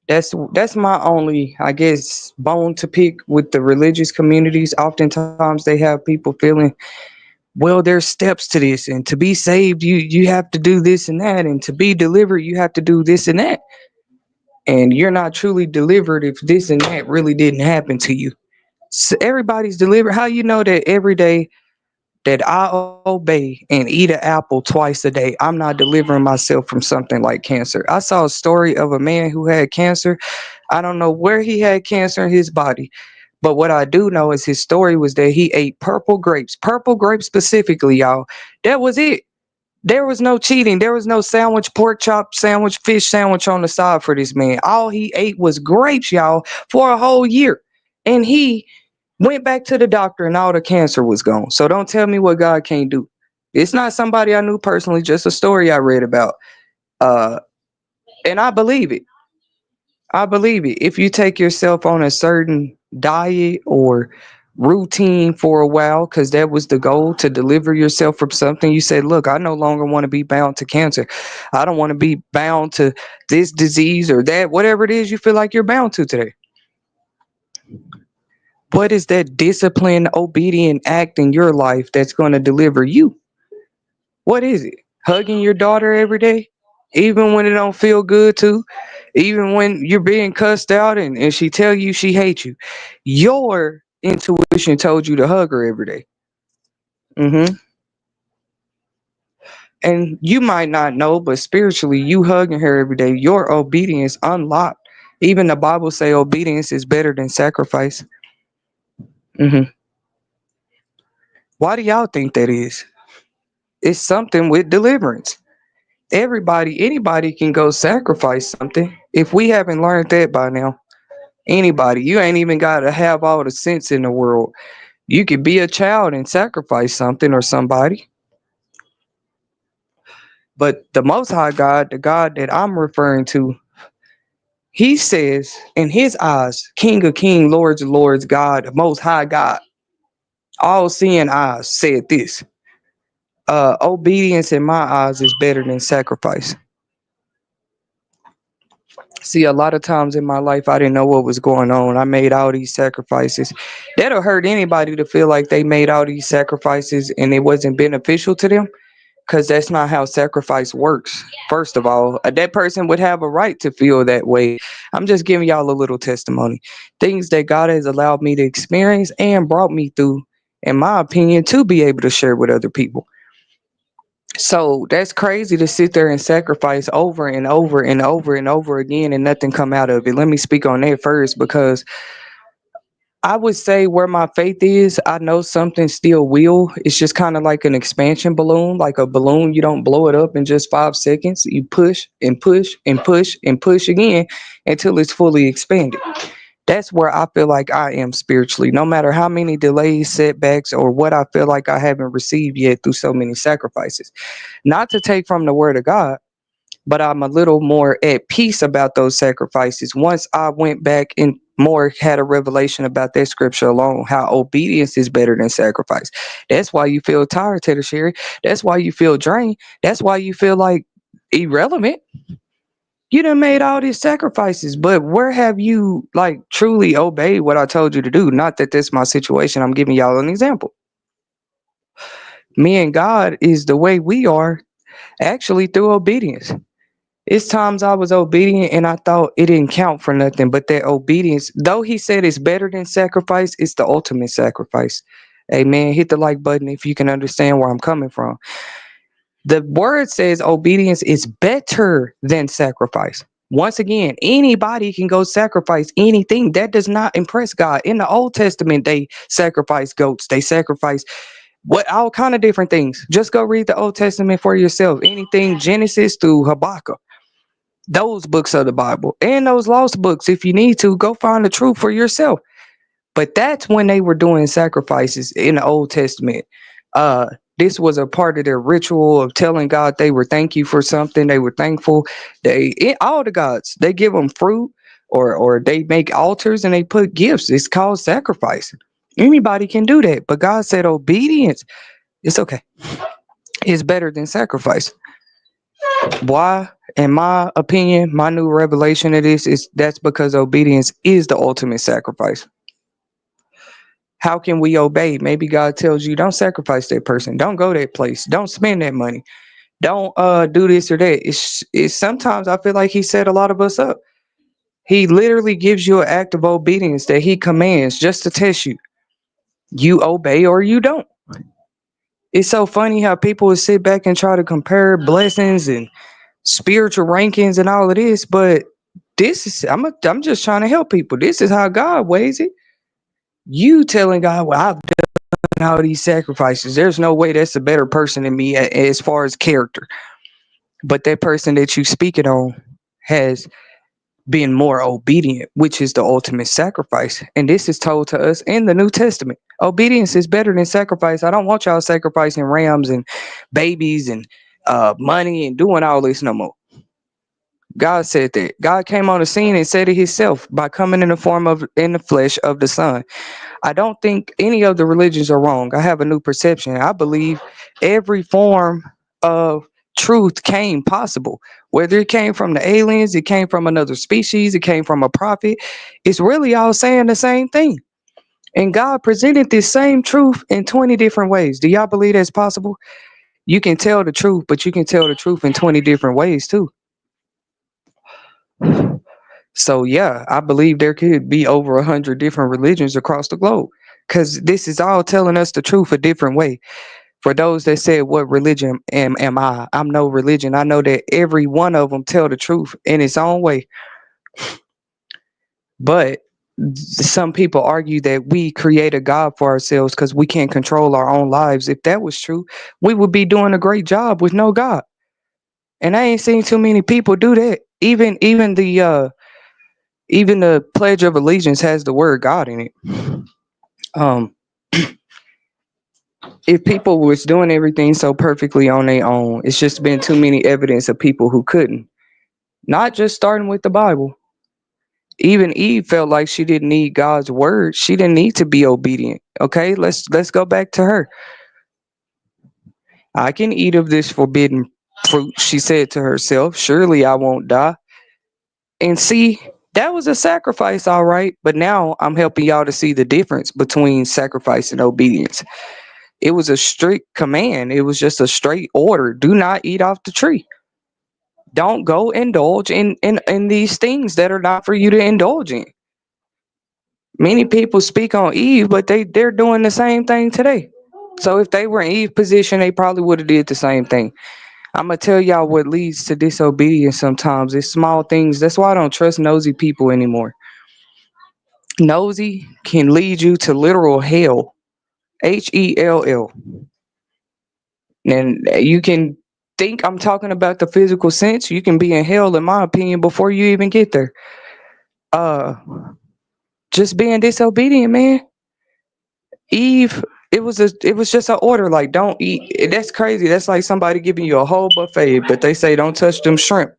That's my only, I guess, bone to pick with the religious communities. Oftentimes they have people feeling, well, there's steps to this, and to be saved, you have to do this and that, and to be delivered, you have to do this and that. And you're not truly delivered if this and that really didn't happen to you. So everybody's delivered. How you know that every day that I obey and eat an apple twice a day, I'm not delivering myself from something like cancer? I saw a story of a man who had cancer. I don't know where he had cancer in his body, but what I do know is his story was that he ate purple grapes specifically, y'all. That was it. There was no cheating. There was no sandwich, pork chop sandwich, fish sandwich on the side for this man. All he ate was grapes, y'all, for a whole year. And he went back to the doctor and all the cancer was gone. So don't tell me what God can't do. It's not somebody I knew personally, just a story I read about. Uh, and I believe it. I believe it. If you take yourself on a certain diet or routine for a while, because that was the goal to deliver yourself from something, you said, look, I no longer want to be bound to cancer. I don't want to be bound to this disease or that, whatever it is you feel like you're bound to today. What is that disciplined, obedient act in your life that's going to deliver you? What is it? Hugging your daughter every day, even when it don't feel good to, even when you're being cussed out and she tell you she hates you. Your intuition told you to hug her every day. Mm-hmm. And you might not know, but spiritually, you hugging her every day, your obedience unlocked. Even the Bible say obedience is better than sacrifice. Mm-hmm. Why do y'all think that is? It's something with deliverance. Anybody can go sacrifice something. If we haven't learned that by now, anybody, you ain't even got to have all the sense in the world. You could be a child and sacrifice something or somebody. But the Most High God, the God that I'm referring to, He says, in his eyes, King of Kings, Lords of Lords, God, Most High God, all seeing eyes said this: obedience in my eyes is better than sacrifice. See, a lot of times in my life, I didn't know what was going on. I made all these sacrifices. That'll hurt anybody to feel like they made all these sacrifices and it wasn't beneficial to them, because that's not how sacrifice works. First of all, that person would have a right to feel that way. I'm just giving y'all a little testimony. Things that God has allowed me to experience and brought me through, in my opinion, to be able to share with other people. So that's crazy to sit there and sacrifice over and over and over and over again and nothing come out of it. Let me speak on that first, because I would say where my faith is, I know something still will. It's just kind of like an expansion balloon, like a balloon. You don't blow it up in just 5 seconds. You push and push and push and push again until it's fully expanded. That's where I feel like I am spiritually. No matter how many delays, setbacks, or what I feel like I haven't received yet through so many sacrifices. Not to take from the word of God, but I'm a little more at peace about those sacrifices once I went back and more had a revelation about that scripture alone, how obedience is better than sacrifice. That's why you feel tired, Tetasheri. That's why you feel drained. That's why you feel like irrelevant. You done made all these sacrifices, but where have you like truly obeyed what I told you to do? Not that that's my situation. I'm giving y'all an example. Me and God is the way we are actually through obedience. It's times I was obedient and I thought it didn't count for nothing, but that obedience, though he said it's better than sacrifice, it's the ultimate sacrifice. Amen. Hit the like button if you can understand where I'm coming from. The word says obedience is better than sacrifice. Once again, anybody can go sacrifice anything. That does not impress God. In the Old Testament, they sacrifice goats. They sacrifice what all kind of different things. Just go read the Old Testament for yourself. Anything Genesis through Habakkuk, those books of the Bible and those lost books. If you need to, go find the truth for yourself. But that's when they were doing sacrifices in the Old Testament. Uh, this was a part of their ritual of telling God they were thank you for something. They were thankful. All the gods, they give them fruit, or they make altars and they put gifts. It's called sacrifice. Anybody can do that, but God said obedience. It's okay. It's better than sacrifice. Why? In my opinion, my new revelation of this is that's because obedience is the ultimate sacrifice. How can we obey? Maybe God tells you don't sacrifice that person, don't go that place, don't spend that money, don't do this or that. It's sometimes I feel like he set a lot of us up. He literally gives you an act of obedience that he commands just to test you. You obey or you don't. It's so funny how people would sit back and try to compare blessings and spiritual rankings and all of this, but this is I'm just trying to help people. This is how God weighs it. You telling God, well, I've done all these sacrifices. There's no way that's a better person than me as far as character. But that person that you speaking on has been more obedient, which is the ultimate sacrifice. And this is told to us in the New Testament. Obedience is better than sacrifice. I don't want y'all sacrificing rams and babies and money and doing all this no more. God said that. God came on the scene and said it himself by coming in the form of in the flesh of the Son. I don't think any of the religions are wrong. I have a new perception. I believe every form of truth came possible. Whether it came from the aliens, it came from another species, it came from a prophet. It's really all saying the same thing. And God presented this same truth in 20 different ways. Do y'all believe that's possible? You can tell the truth, but you can tell the truth in 20 different ways too. So yeah, I believe there could be over 100 different religions across the globe, because this is all telling us the truth a different way. For those that said, what religion am I? I'm no religion. I know that every one of them tell the truth in its own way. But some people argue that we create a God for ourselves because we can't control our own lives. If that was true, we would be doing a great job with no God. And I ain't seen too many people do that. Even the Pledge of Allegiance has the word God in it. Um, if people was doing everything so perfectly on their own, it's just been too many evidence of people who couldn't. Not just starting with the Bible. Even Eve felt like she didn't need God's word. She didn't need to be obedient. Okay, let's go back to her. I can eat of this forbidden fruit, she said to herself. Surely I won't die. And see, that was a sacrifice, all right. But now I'm helping y'all to see the difference between sacrifice and obedience. It was a strict command. It was just a straight order. Do not eat off the tree. Don't go indulge in these things that are not for you to indulge in. Many people speak on Eve, but they're doing the same thing today. So if they were in Eve's position, they probably would have did the same thing. I'm gonna tell y'all what leads to disobedience sometimes. It's small things. That's why I don't trust nosy people anymore. Nosy can lead you to literal hell. Hell. And you can think I'm talking about the physical sense. You can be in hell, in my opinion, before you even get there. Uh just being disobedient, man. Eve, it was just an order like don't eat. That's crazy. That's like somebody giving you a whole buffet, but they say don't touch them shrimp.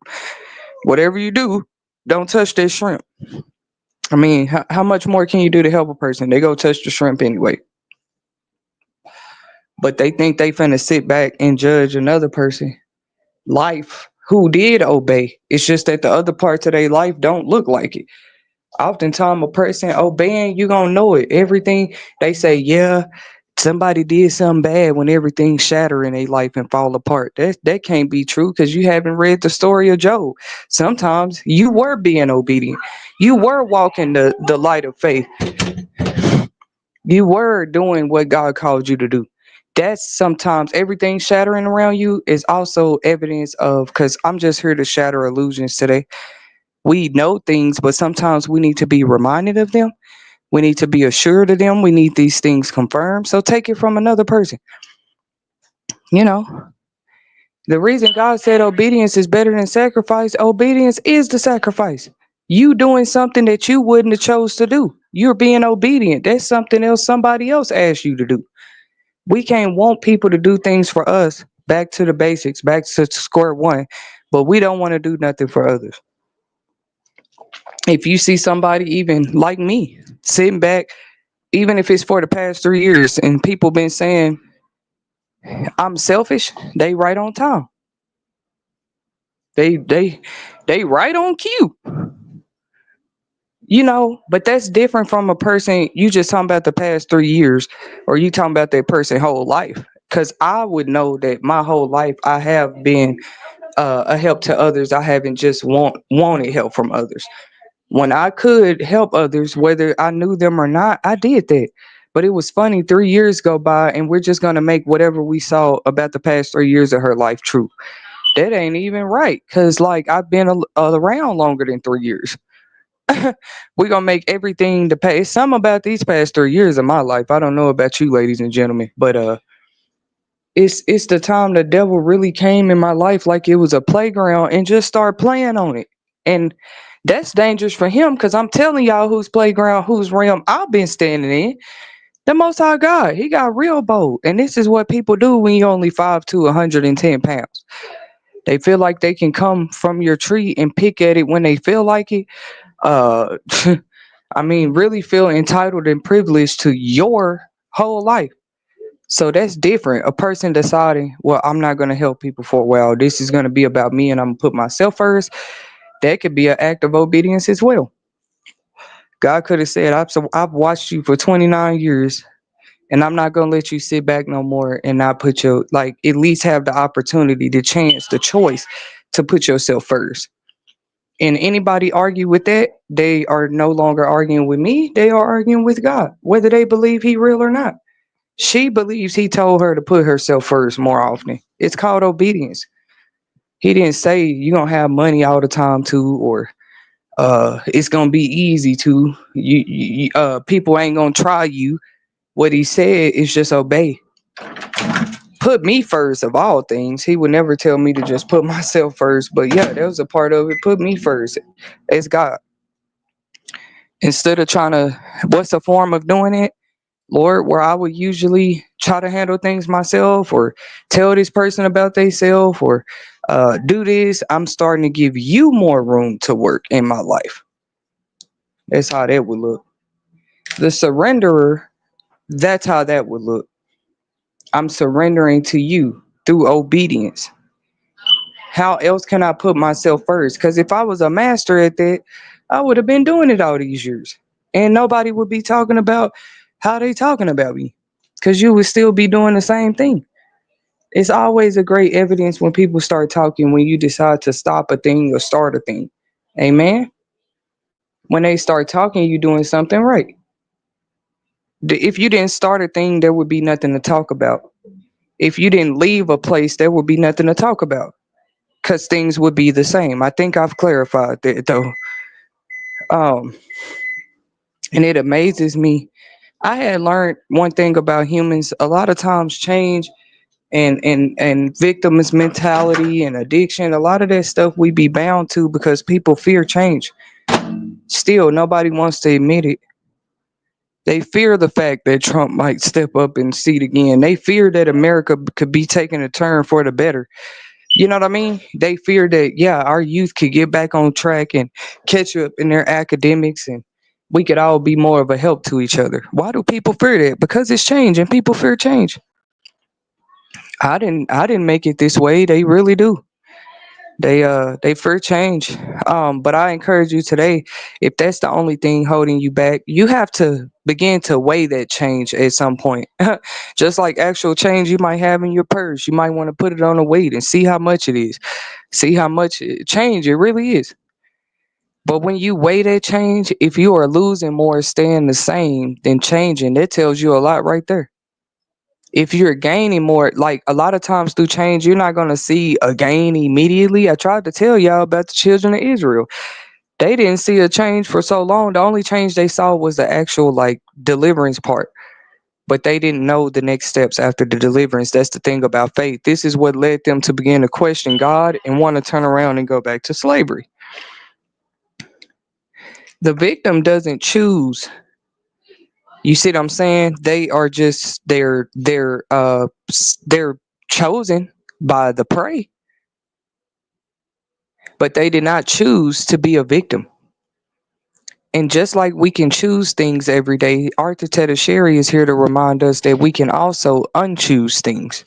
Whatever you do, don't touch that shrimp. I mean, how much more can you do to help a person? They go touch the shrimp anyway. But they think they finna sit back and judge another person life who did obey. It's just that the other parts of their life don't look like it. Oftentimes, a person obeying, you gonna know it. Everything they say, yeah, somebody did something bad when everything shatter in their life and fall apart. That can't be true because you haven't read the story of Job. Sometimes you were being obedient. You were walking the light of faith. You were doing what God called you to do. That's sometimes everything shattering around you is also evidence of, because I'm just here to shatter illusions today. We know things, but sometimes we need to be reminded of them. We need to be assured of them. We need these things confirmed. So take it from another person. You know, the reason God said obedience is better than sacrifice, obedience is the sacrifice. You doing something that you wouldn't have chose to do. You're being obedient. That's something else somebody else asked you to do. We can't want people to do things for us. Back to the basics, back to square one, but we don't want to do nothing for others. If you see somebody even like me sitting back, even if it's for the past 3 years, and people been saying I'm selfish, they right on time. They right on cue. But that's different from a person you just talking about the past 3 years, or you talking about that person whole life. Cause I would know that my whole life I have been a help to others. I haven't just wanted help from others. When I could help others, whether I knew them or not, I did that. But it was funny, 3 years go by and we're just gonna make whatever we saw about the past 3 years of her life true. That ain't even right. Cause like I've been around longer than 3 years. We're gonna make everything the past. It's something about these past 3 years of my life. I don't know about you, ladies and gentlemen, but it's the time the devil really came in my life like it was a playground and just start playing on it. And that's dangerous for him because I'm telling y'all whose playground, whose realm I've been standing in. The most high God. He got real bold. And this is what people do when you're only 5 to 110 pounds. They feel like they can come from your tree and pick at it when they feel like it. Uh I mean, really feel entitled and privileged to your whole life. So that's different. A person deciding, well, I'm not going to help people for a while. This is going to be about me and I'm going to put myself first. That could be an act of obedience as well. God could have said, I've watched you for 29 years and I'm not going to let you sit back no more and not put your, like, at least have the opportunity, the chance, the choice to put yourself first. And anybody argue with that, they are no longer arguing with me. They are arguing with God, whether they believe he real or not. She believes he told her to put herself first more often. It's called obedience. He didn't say you're gonna have money all the time too, or it's gonna be easy to. People ain't gonna try you. What he said is just obey. Put me first of all things. He would never tell me to just put myself first. But yeah, that was a part of it. Put me first. It's God. Instead of trying to, what's a form of doing it? Lord, where I would usually try to handle things myself or tell this person about themselves or do this, I'm starting to give you more room to work in my life. That's how that would look. The surrenderer, that's how that would look. I'm surrendering to you through obedience. How else can I put myself first? Because if I was a master at that, I would have been doing it all these years. And nobody would be talking about how they talking about me. Because you would still be doing the same thing. It's always a great evidence when people start talking when you decide to stop a thing or start a thing. Amen. When they start talking, you're doing something right. If you didn't start a thing, there would be nothing to talk about. If you didn't leave a place, there would be nothing to talk about because things would be the same. I think I've clarified that though. Um, and it amazes me. I had learned one thing about humans. A lot of times, change and victim's mentality and addiction. A lot of that stuff we be bound to because people fear change. Still, nobody wants to admit it. They fear the fact that Trump might step up and seat again. They fear that America could be taking a turn for the better. You know what I mean? They fear that, yeah, our youth could get back on track and catch up in their academics and we could all be more of a help to each other. Why do people fear that? Because it's change and people fear change. I didn't make it this way. They really do. They fear change. But I encourage you today, if that's the only thing holding you back, you have to begin to weigh that change at some point. Just like actual change you might have in your purse, you might want to put it on a weight and see how much it is. See how much change it really is. But when you weigh that change, if you are losing more, staying the same than changing, that tells you a lot right there. If you're gaining more, like a lot of times through change, you're not going to see a gain immediately. I tried to tell y'all about the children of Israel. They didn't see a change for so long. The only change they saw was the actual like deliverance part. But they didn't know the next steps after the deliverance. That's the thing about faith. This is what led them to begin to question God and want to turn around and go back to slavery. The victim doesn't choose. You see what I'm saying? They are just they're chosen by the prey, but they did not choose to be a victim. And just like we can choose things every day, Arthur Tetasheri is here to remind us that we can also unchoose things.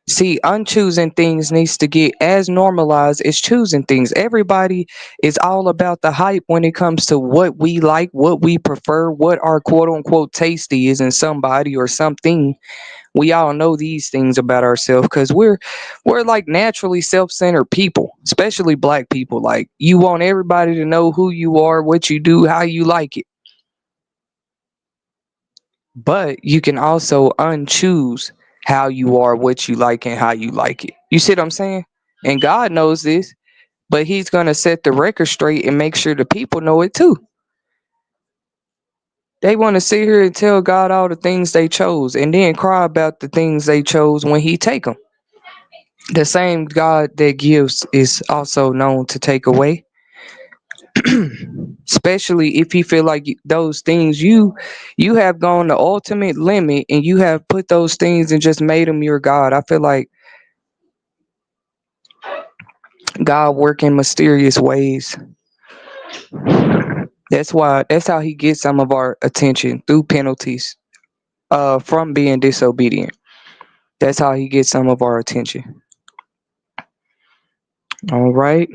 See, unchoosing things needs to get as normalized as choosing things. Everybody is all about the hype when it comes to what we like, what we prefer, what our quote unquote tasty is in somebody or something. We all know these things about ourselves because we're like naturally self-centered people, especially black people. Like you want everybody to know who you are, what you do, how you like it. But you can also unchoose how you are, what you like, and how you like it. You see what I'm saying? And God knows this, but He's gonna set the record straight and make sure the people know it too. They want to sit here and tell God all the things they chose, and then cry about the things they chose when He take them. The same God that gives is also known to take away. Especially if He feel like those things you have gone the ultimate limit and you have put those things and just made them your God. I feel like God work in mysterious ways. That's how He gets some of our attention through penalties from being disobedient. That's how He gets some of our attention. All right.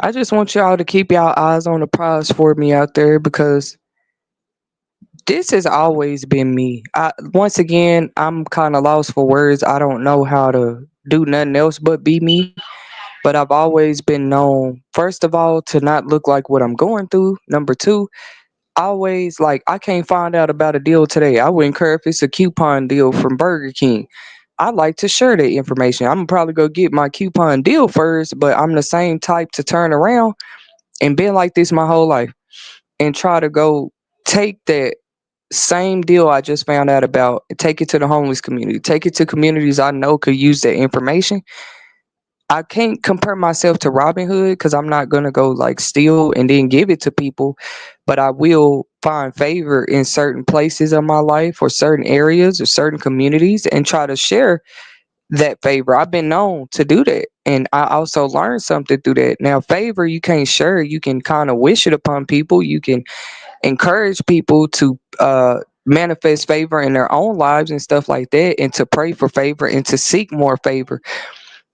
I just want y'all to keep y'all eyes on the prize for me out there because this has always been me. Once again, I'm kind of lost for words. I don't know how to do nothing else but be me. But I've always been known, first of all, to not look like what I'm going through. Number two, always like I can't find out about a deal today. I wouldn't care if it's a coupon deal from Burger King. I like to share that information. I'm probably gonna get my coupon deal first, but I'm the same type to turn around and been like this my whole life and try to go take that same deal I just found out about and take it to the homeless community, take it to communities I know could use that information. I can't compare myself to Robin Hood because I'm not gonna go like steal and then give it to people, but I will find favor in certain places of my life or certain areas or certain communities and try to share that favor. I've been known to do that. And I also learned something through that. Now, favor, you can't share. You can kind of wish it upon people. You can encourage people to manifest favor in their own lives and stuff like that, and to pray for favor and to seek more favor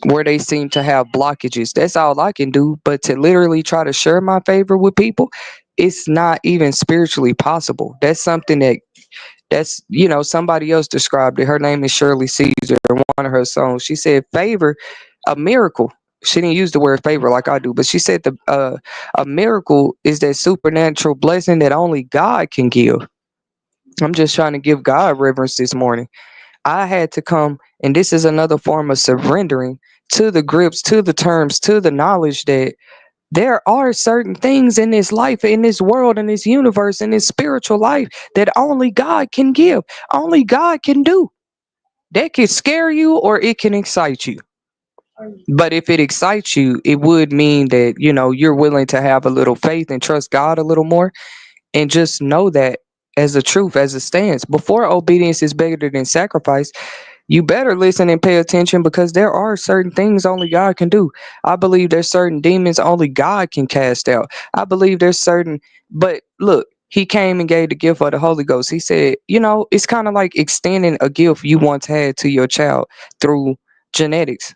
where they seem to have blockages. That's all I can do. But to literally try to share my favor with people, it's not even spiritually possible. That's something somebody else described it. Her name is Shirley Caesar. In one of her songs, she said, favor, a miracle. She didn't use the word favor like I do, but she said a miracle is that supernatural blessing that only God can give. I'm just trying to give God reverence this morning. I had to come, and this is another form of surrendering to the grips, to the terms, to the knowledge that there are certain things in this life, in this world, in this universe, in this spiritual life that only God can give, only God can do. That can scare you or it can excite you. But if it excites you, it would mean that, you're willing to have a little faith and trust God a little more, and just know that as a truth, as it stands. Before obedience is better than sacrifice, you better listen and pay attention, because there are certain things only God can do. I believe there's certain demons only God can cast out. I believe there's certain, but look, he came and gave the gift of the Holy Ghost. He said, it's kind of like extending a gift you once had to your child through genetics.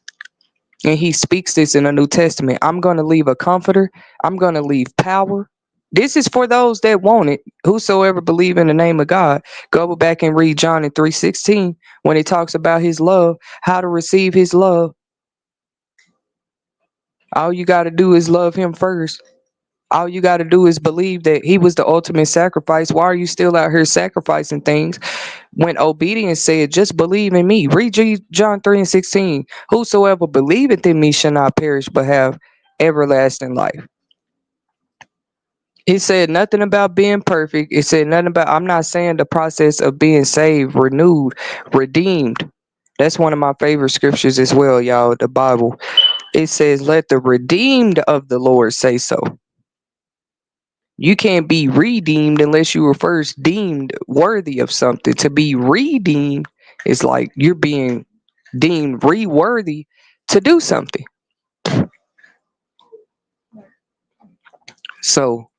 And he speaks this in the New Testament. I'm going to leave a comforter. I'm going to leave power. This is for those that want it. Whosoever believe in the name of God. Go back and read John in 3:16 when it talks about his love, how to receive his love. All you got to do is love him first. All you got to do is believe that he was the ultimate sacrifice. Why are you still out here sacrificing things when obedience said, just believe in me? Read John 3:16. Whosoever believeth in me shall not perish but have everlasting life. It said nothing about being perfect. It said nothing about, I'm not saying the process of being saved, renewed, redeemed. That's one of my favorite scriptures as well, y'all, the Bible. It says, let the redeemed of the Lord say so. You can't be redeemed unless you were first deemed worthy of something. To be redeemed is like you're being deemed worthy to do something. So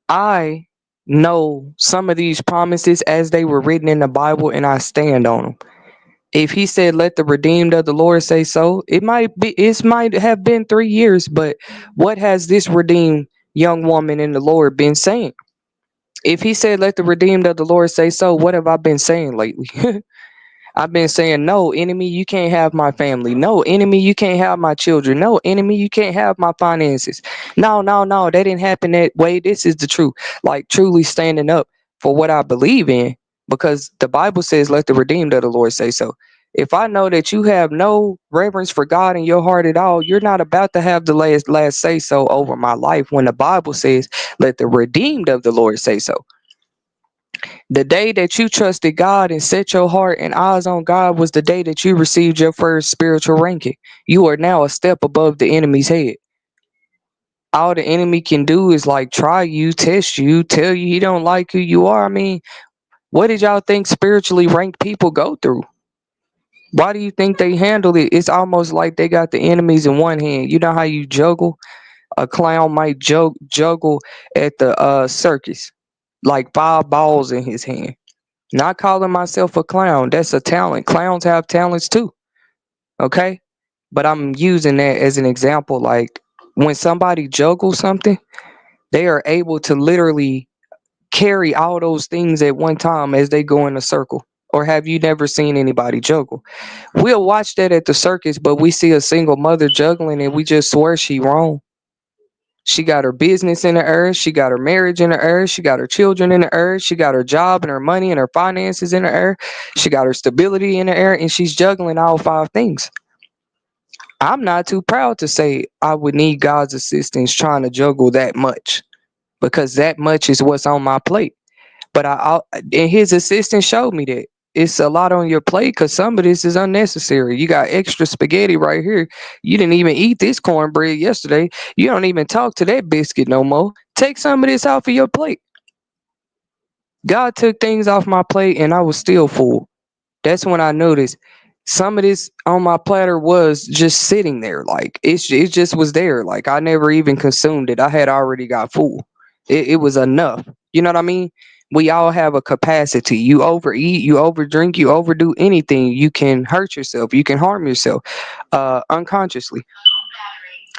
I know some of these promises as they were written in the Bible, and I stand on them. If he said, let the redeemed of the Lord say so, it might have been 3 years, but what has this redeemed young woman in the Lord been saying? If he said, let the redeemed of the Lord say so, what have I been saying lately? I've been saying, no, enemy, you can't have my family. No, enemy, you can't have my children. No, enemy, you can't have my finances. No, no, no, that didn't happen that way. This is the truth. Like truly standing up for what I believe in, because the Bible says, let the redeemed of the Lord say so. If I know that you have no reverence for God in your heart at all, you're not about to have the last say so over my life, when the Bible says, let the redeemed of the Lord say so. The day that you trusted God and set your heart and eyes on God was the day that you received your first spiritual ranking. You are now a step above the enemy's head. All the enemy can do is like try you, test you, tell you he don't like who you are. I mean, what did y'all think spiritually ranked people go through? Why do you think they handle it? It's almost like they got the enemies in one hand. You know how you juggle? A clown might juggle at the circus, like 5 balls in his hand. Not calling myself a clown. That's a talent. Clowns have talents too. Okay. But I'm using that as an example. Like when somebody juggles something, they are able to literally carry all those things at one time as they go in a circle. Or have you never seen anybody juggle? We'll watch that at the circus, but we see a single mother juggling and we just swear she wrong. She got her business in the earth. She got her marriage in the earth. She got her children in the earth. She got her job and her money and her finances in the earth. She got her stability in the air, and she's juggling all 5 things. I'm not too proud to say I would need God's assistance trying to juggle that much, because that much is what's on my plate. But and his assistant showed me that it's a lot on your plate, because some of this is unnecessary. You got extra spaghetti right here. You didn't even eat this cornbread yesterday. You don't even talk to that biscuit no more. Take some of this off of your plate. God took things off my plate and I was still full. That's when I noticed Some of this on my platter was just sitting there. Like it just was there. Like I never even consumed it. I had already got full. It was enough. You know what I mean? We all have a capacity. You overeat, you overdrink, you overdo anything, you can hurt yourself. You can harm yourself unconsciously.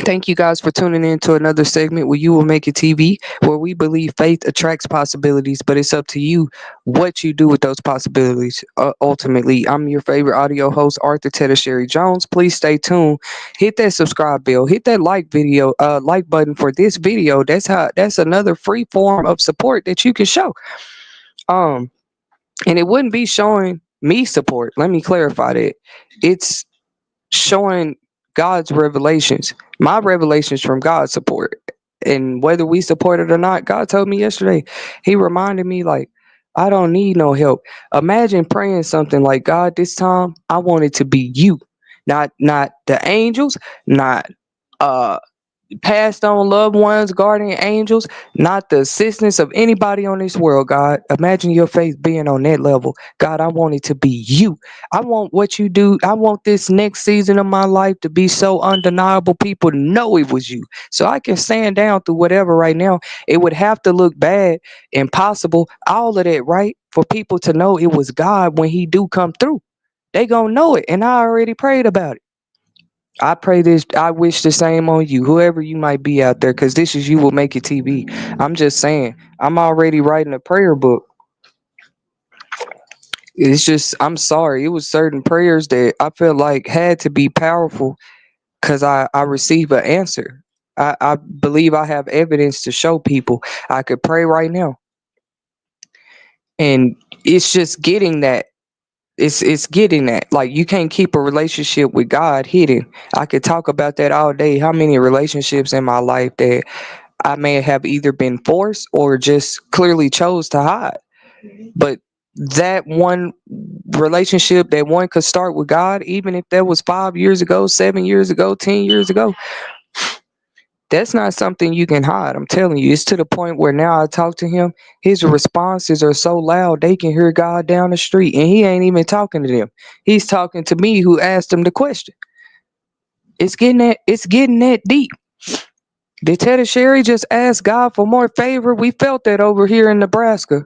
Thank you guys for tuning in to another segment where you will make it TV, where we believe faith attracts possibilities, but it's up to you what you do with those possibilities. Ultimately, I'm your favorite audio host, Arthur Tetasheri Jones. Please stay tuned. Hit that subscribe bell. Hit that like button for this video. That's another free form of support that you can show. Um, and it wouldn't be showing me support. Let me clarify that. It's showing God's revelations. My revelations from God support. And whether we support it or not, God told me yesterday, He reminded me, like, I don't need no help. Imagine praying something like, God, this time I want it to be you. Not the angels, not uh passed on loved ones, guardian angels, not the assistance of anybody on this world, God. Imagine your faith being on that level. God, I want it to be you. I want what you do. I want this next season of my life to be so undeniable. People know it was you. So I can stand down through whatever right now. It would have to look bad, impossible, all of that, right? For people to know it was God when He do come through. They gonna know it. And I already prayed about it. I pray this. I wish the same on you, whoever you might be out there, because this is You Will Make It TV. I'm just saying, I'm already writing a prayer book. It's just, I'm sorry. It was certain prayers that I felt like had to be powerful because I received an answer. I believe I have evidence to show people I could pray right now. And it's just getting that. It's getting that. Like you can't keep a relationship with God hidden. I could talk about that all day. How many relationships in my life that I may have either been forced or just clearly chose to hide. But that one relationship that one could start with God, even if that was 5 years ago, 7 years ago, 10 years ago, that's not something you can hide. I'm telling you, it's to the point where now I talk to him, his responses are so loud they can hear God down the street, and he ain't even talking to them. He's talking to me who asked him the question. It's getting that deep. Did Tetasheri just ask God for more favor? We felt that over here in Nebraska.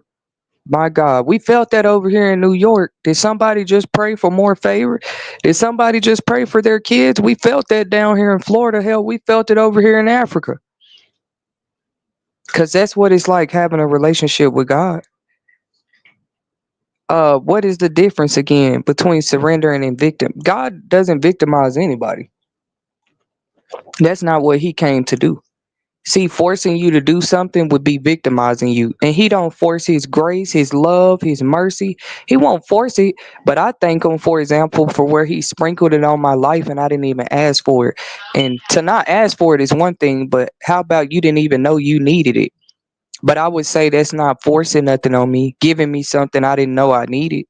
My God, we felt that over here in New York. Did somebody just pray for more favor? Did somebody just pray for their kids? We felt that down here in Florida. Hell, we felt it over here in Africa. Because that's what it's like having a relationship with God. What is the difference again between surrendering and victim? God doesn't victimize anybody. That's not what He came to do. See, forcing you to do something would be victimizing you. And He don't force His grace, His love, His mercy. He won't force it. But I thank Him, for example, for where He sprinkled it on my life and I didn't even ask for it. And to not ask for it is one thing, but how about you didn't even know you needed it? But I would say that's not forcing nothing on me, giving me something I didn't know I needed.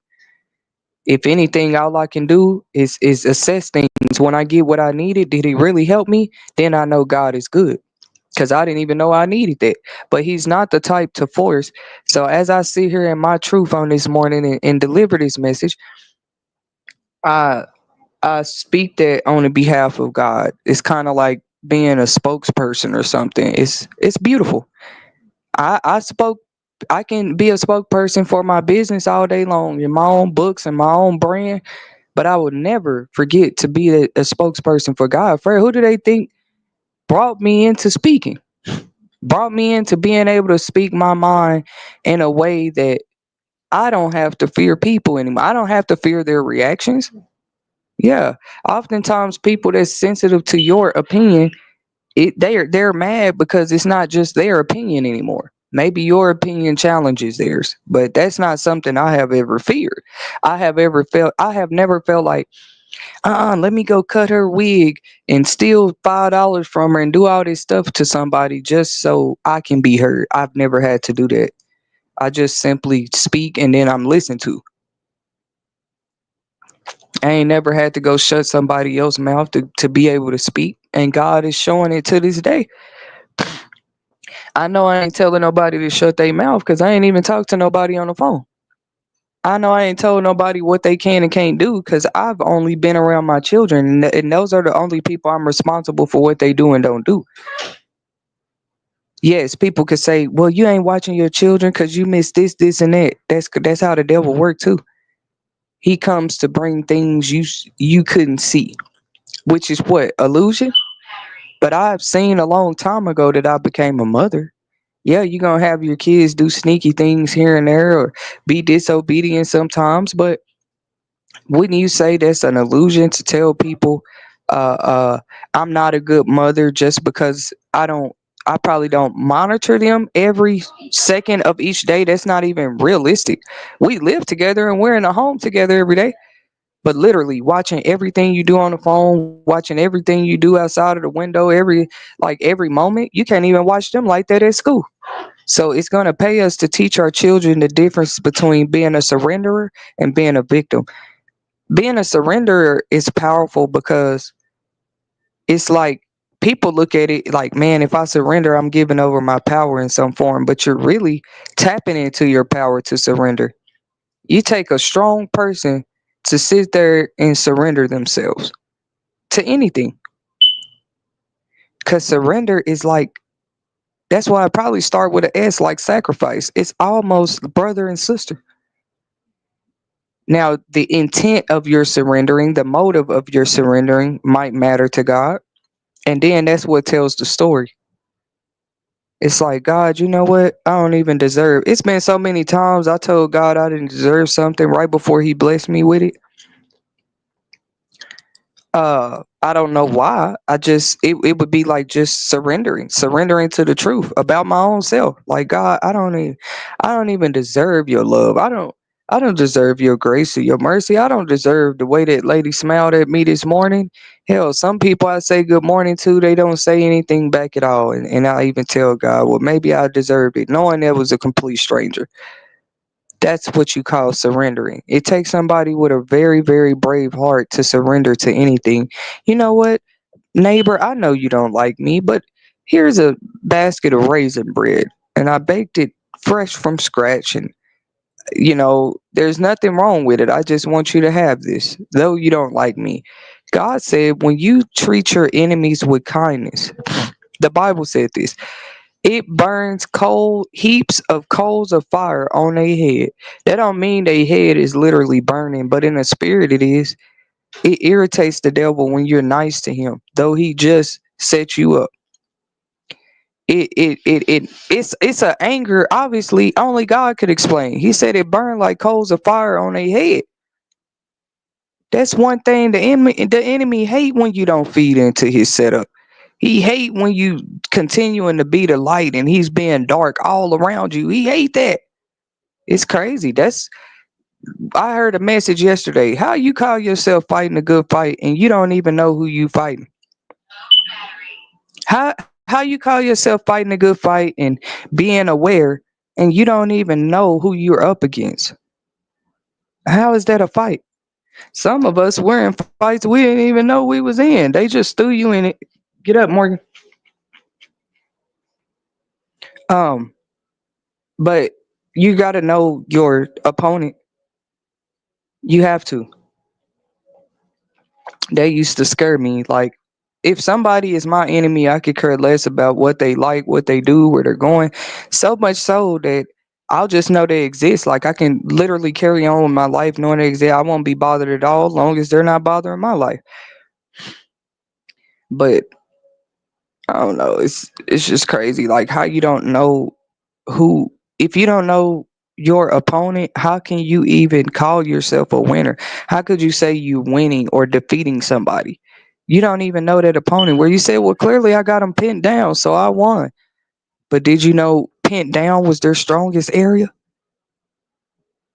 If anything, all I can do is assess things. When I get what I needed, did it really help me? Then I know God is good. Because I didn't even know I needed that. But He's not the type to force. So as I sit here in my truth on this morning and deliver this message, I I speak that on the behalf of God. It's kind of like being a spokesperson or something. It's beautiful. I spoke. I can be a spokesperson for my business all day long, in my own books and my own brand. But I would never forget to be a spokesperson for God. For who do they think brought me into speaking? Brought me into being able to speak my mind in a way that I don't have to fear people anymore. I don't have to fear their reactions. Yeah, oftentimes people that's sensitive to your opinion, they're mad because it's not just their opinion anymore. Maybe your opinion challenges theirs, but that's not something I have ever feared. I have never felt like, let me go cut her wig and steal $5 from her and do all this stuff to somebody just so I can be heard. I've never had to do that. I just simply speak and then I'm listened to. I ain't never had to go shut somebody else's mouth to be able to speak. And God is showing it to this day. I know I ain't telling nobody to shut their mouth because I ain't even talked to nobody on the phone. I know I ain't told nobody what they can and can't do because I've only been around my children, and those are the only people I'm responsible for what they do and don't do. Yes, people could say, "Well, you ain't watching your children because you miss this, this, and that." That's how the devil work too. He comes to bring things you couldn't see, which is what illusion. But I've seen a long time ago that I became a mother. Yeah, you're gonna have your kids do sneaky things here and there or be disobedient sometimes, but wouldn't you say that's an illusion to tell people uh uh I'm not a good mother just because I probably don't monitor them every second of each day? That's not even realistic. We live together and we're in a home together every day. But literally watching everything you do on the phone, watching everything you do outside of the window, every moment, you can't even watch them like that at school. So it's going to pay us to teach our children the difference between being a surrenderer and being a victim. Being a surrenderer is powerful because it's like people look at it like, man, if I surrender, I'm giving over my power in some form, but you're really tapping into your power to surrender. You take a strong person to sit there and surrender themselves to anything, because surrender is like, that's why I probably start with an S, like sacrifice. It's almost brother and sister. Now, the intent of your surrendering, the motive of your surrendering might matter to God. And then that's what tells the story. It's like, God, you know what? I don't even deserve. It's been so many times I told God I didn't deserve something right before He blessed me with it. I don't know why. It would be like just surrendering to the truth about my own self. Like, God, I don't even deserve your love. I don't deserve your grace or your mercy. I don't deserve the way that lady smiled at me this morning. Hell, some people I say good morning to, they don't say anything back at all. And I even tell God, well, maybe I deserved it, knowing that was a complete stranger. That's what you call surrendering. It takes somebody with a very, very brave heart to surrender to anything. You know what, neighbor, I know you don't like me, but here's a basket of raisin bread, and I baked it fresh from scratch. And, there's nothing wrong with it. I just want you to have this, though you don't like me. God said, when you treat your enemies with kindness, the Bible said this, it burns coal heaps of coals of fire on their head. That don't mean their head is literally burning, but in the spirit it is. It irritates the devil when you're nice to him, though he just set you up. It's a anger. Obviously, only God could explain. He said it burned like coals of fire on their head. That's one thing the enemy hate when you don't feed into his setup. He hate when you continuing to be the light and he's being dark all around you. He hate that. It's crazy. I heard a message yesterday. How you call yourself fighting a good fight and you don't even know who you fighting? How you call yourself fighting a good fight and being aware and you don't even know who you're up against? How is that a fight? Some of us were in fights we didn't even know we was in. They just threw you in it. Get up, Morgan. Um, but you got to know your opponent. You have to. They used to scare me. Like, if somebody is my enemy, I could care less about what they like, what they do, where they're going. So much so that I'll just know they exist. Like, I can literally carry on with my life knowing they exist. I won't be bothered at all, as long as they're not bothering my life. But I don't know. It's just crazy. Like, how you don't know who, if you don't know your opponent, how can you even call yourself a winner? How could you say you winning or defeating somebody? You don't even know that opponent. Where you say, well, clearly I got them pinned down, so I won. But did you know pinned down was their strongest area?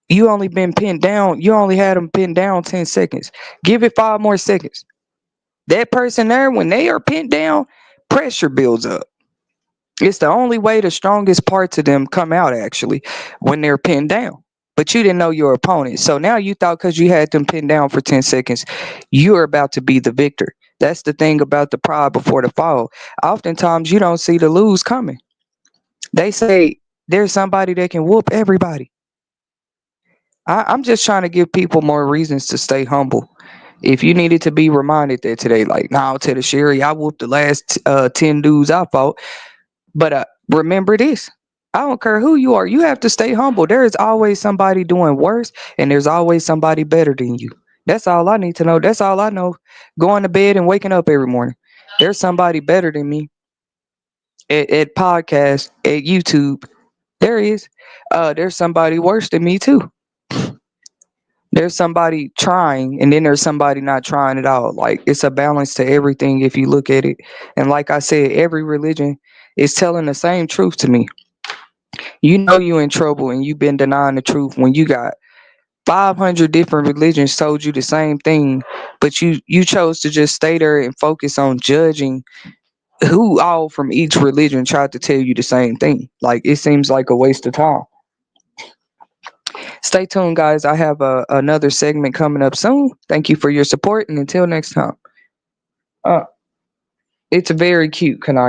You only been pinned down. You only had them pinned down 10 seconds. Give it 5 more seconds. That person there, when they are pinned down, pressure builds up. It's the only way the strongest parts of them come out, actually, when they're pinned down. But you didn't know your opponent. So now you thought because you had them pinned down for 10 seconds, you're about to be the victor. That's the thing about the pride before the fall. Oftentimes, you don't see the lose coming. They say there's somebody that can whoop everybody. I'm just trying to give people more reasons to stay humble. If you needed to be reminded that today, like, now to the Sherry, I whooped the last 10 dudes I fought. But remember this. I don't care who you are. You have to stay humble. There is always somebody doing worse, and there's always somebody better than you. That's all I need to know. That's all I know. Going to bed and waking up every morning. There's somebody better than me at podcast, at YouTube. There is. There's somebody worse than me too. There's somebody trying, and then there's somebody not trying at all. Like, it's a balance to everything if you look at it. And like I said, every religion is telling the same truth to me. You know you in trouble and you've been denying the truth when you got 500 different religions told you the same thing, but you chose to just stay there and focus on judging who all from each religion tried to tell you the same thing. Like, it seems like a waste of time. Stay tuned, guys. I have another segment coming up soon. Thank you for your support, and until next time. Uh, it's very cute, Kanai.